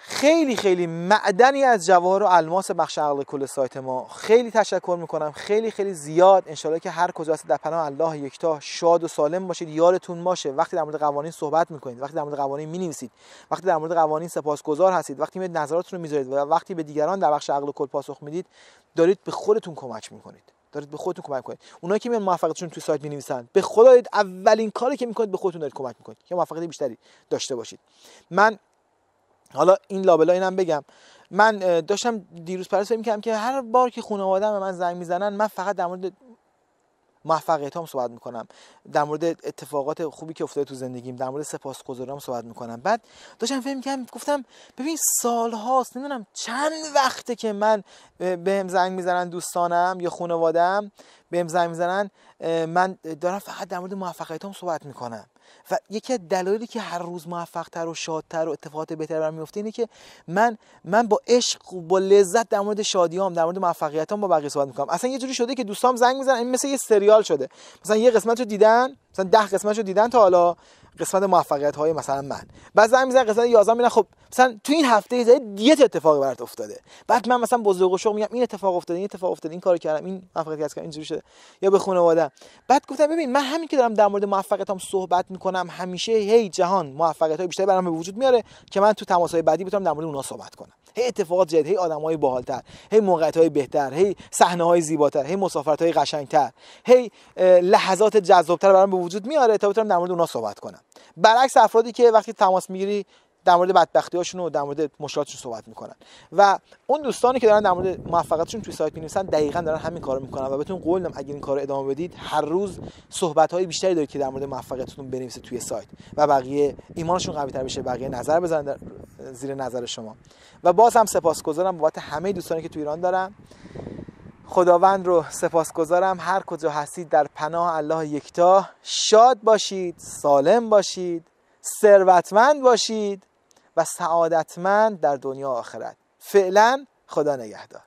خیلی خیلی معدنی از جواهر و الماس بخش عقل کل سایت ما. خیلی تشکر میکنم، خیلی خیلی زیاد. انشالله که هر کجا هستید در پناه الله یکتا شاد و سالم باشید. یادتون باشه وقتی در مورد قوانین صحبت میکنید، وقتی در مورد قوانین مینویسید، وقتی در مورد قوانین سپاسگزار هستید، وقتی نظراتتون رو میذارید و وقتی به دیگران در بخش عقل کل پاسخ میدید، دارید به خودتون کمک میکنید. دارید به خودتون کمک کنید. اونایی که میان موفقیتشون توی سایت می‌نویسن، به خدا دارید اولین کاری که میکنید به خودتون دارید کمک میکنید که موفقیت بیشتری داشته باشید. من حالا این لابلا اینم بگم، من داشتم دیروز پرس فکر می‌کردم که هر بار که خانواده‌ام به من زنگ میزنن من فقط در مورد موفقیتام صحبت میکنم، در مورد اتفاقات خوبی که افتاده تو زندگیم، در مورد سپاسگزاریام صحبت میکنم. بعد داشتم فکر می‌کردم، گفتم ببین سال‌هاست، نمیدونم چند وقته که من بهم زنگ میزنن دوستانم یا خانواده‌ام بهم زنگ میزنن، من دارم فقط در مورد موفقیتام صحبت میکنم. و یکی از دلایلی که هر روز موفق‌تر و شادتر و اتفاقات بهتری برام میفته اینه که من با عشق و با لذت در مورد شادیام، در مورد موفقیتام با بقیه صحبت میکنم. اصلا یه جوری شده که دوستام زنگ میزنن، این مثل یه سریال شده. مثلا یه قسمتشو دیدن، مثلا 10 قسمتشو دیدن تا حالا، قسمت موفقیت‌های مثلا من. بعد زنگ میزنن قسمت 11 میگن خب مثلا تو این هفته دیت اتفاقی برات افتاده. بعد من مثلا با ذوق و شوق میگم این اتفاق افتاده، این اتفاق افتاده، این کارو کردم، این موفقیت کردم، اینجوری شده. یا به خانواده. بعد گفتم ببین من همین که دارم در مورد موفقیتام صحبت میکنم، همیشه هی جهان موفقیت‌های بیشتری برام به وجود میاره که من تو تماس‌های بعدی بتونم در مورد اونها صحبت کنم. هی اتفاقات جدید، هی آدم‌های باحال‌تر، هی موقعیت‌های بهتر، هی صحنه‌های زیباتر، هی مسافرت‌های قشنگ‌تر، هی لحظات جذاب‌تر برام به وجود میاره تا بتونم در مورد اونها صحبت کنم. برعکس افرادی که وقتی تماس میگیری در مورد بدبختی‌هاشون و در مورد مشکلاتشون صحبت میکنن. و اون دوستانی که دارن در مورد موفقیتشون توی سایت می‌نویسن دقیقاً دارن همین کارو میکنن و بهتون قول میدم اگه این کارو ادامه بدید هر روز صحبت‌های بیشتری دارید که در مورد موفقیتتون بنویسید توی سایت و بقیه ایمانشون قوی‌تر بشه، بقیه نظر بزنن زیر نظر شما. و باز هم سپاسگزارم بابت همه دوستانی که تو ایران دارم. خداوند رو سپاسگزارم. هر کجا هستید در پناه الله یکتا شاد باشید، سالم باشید، ثروتمند باشید و سعادتمند در دنیا و آخرت. فعلا خدا نگهدار.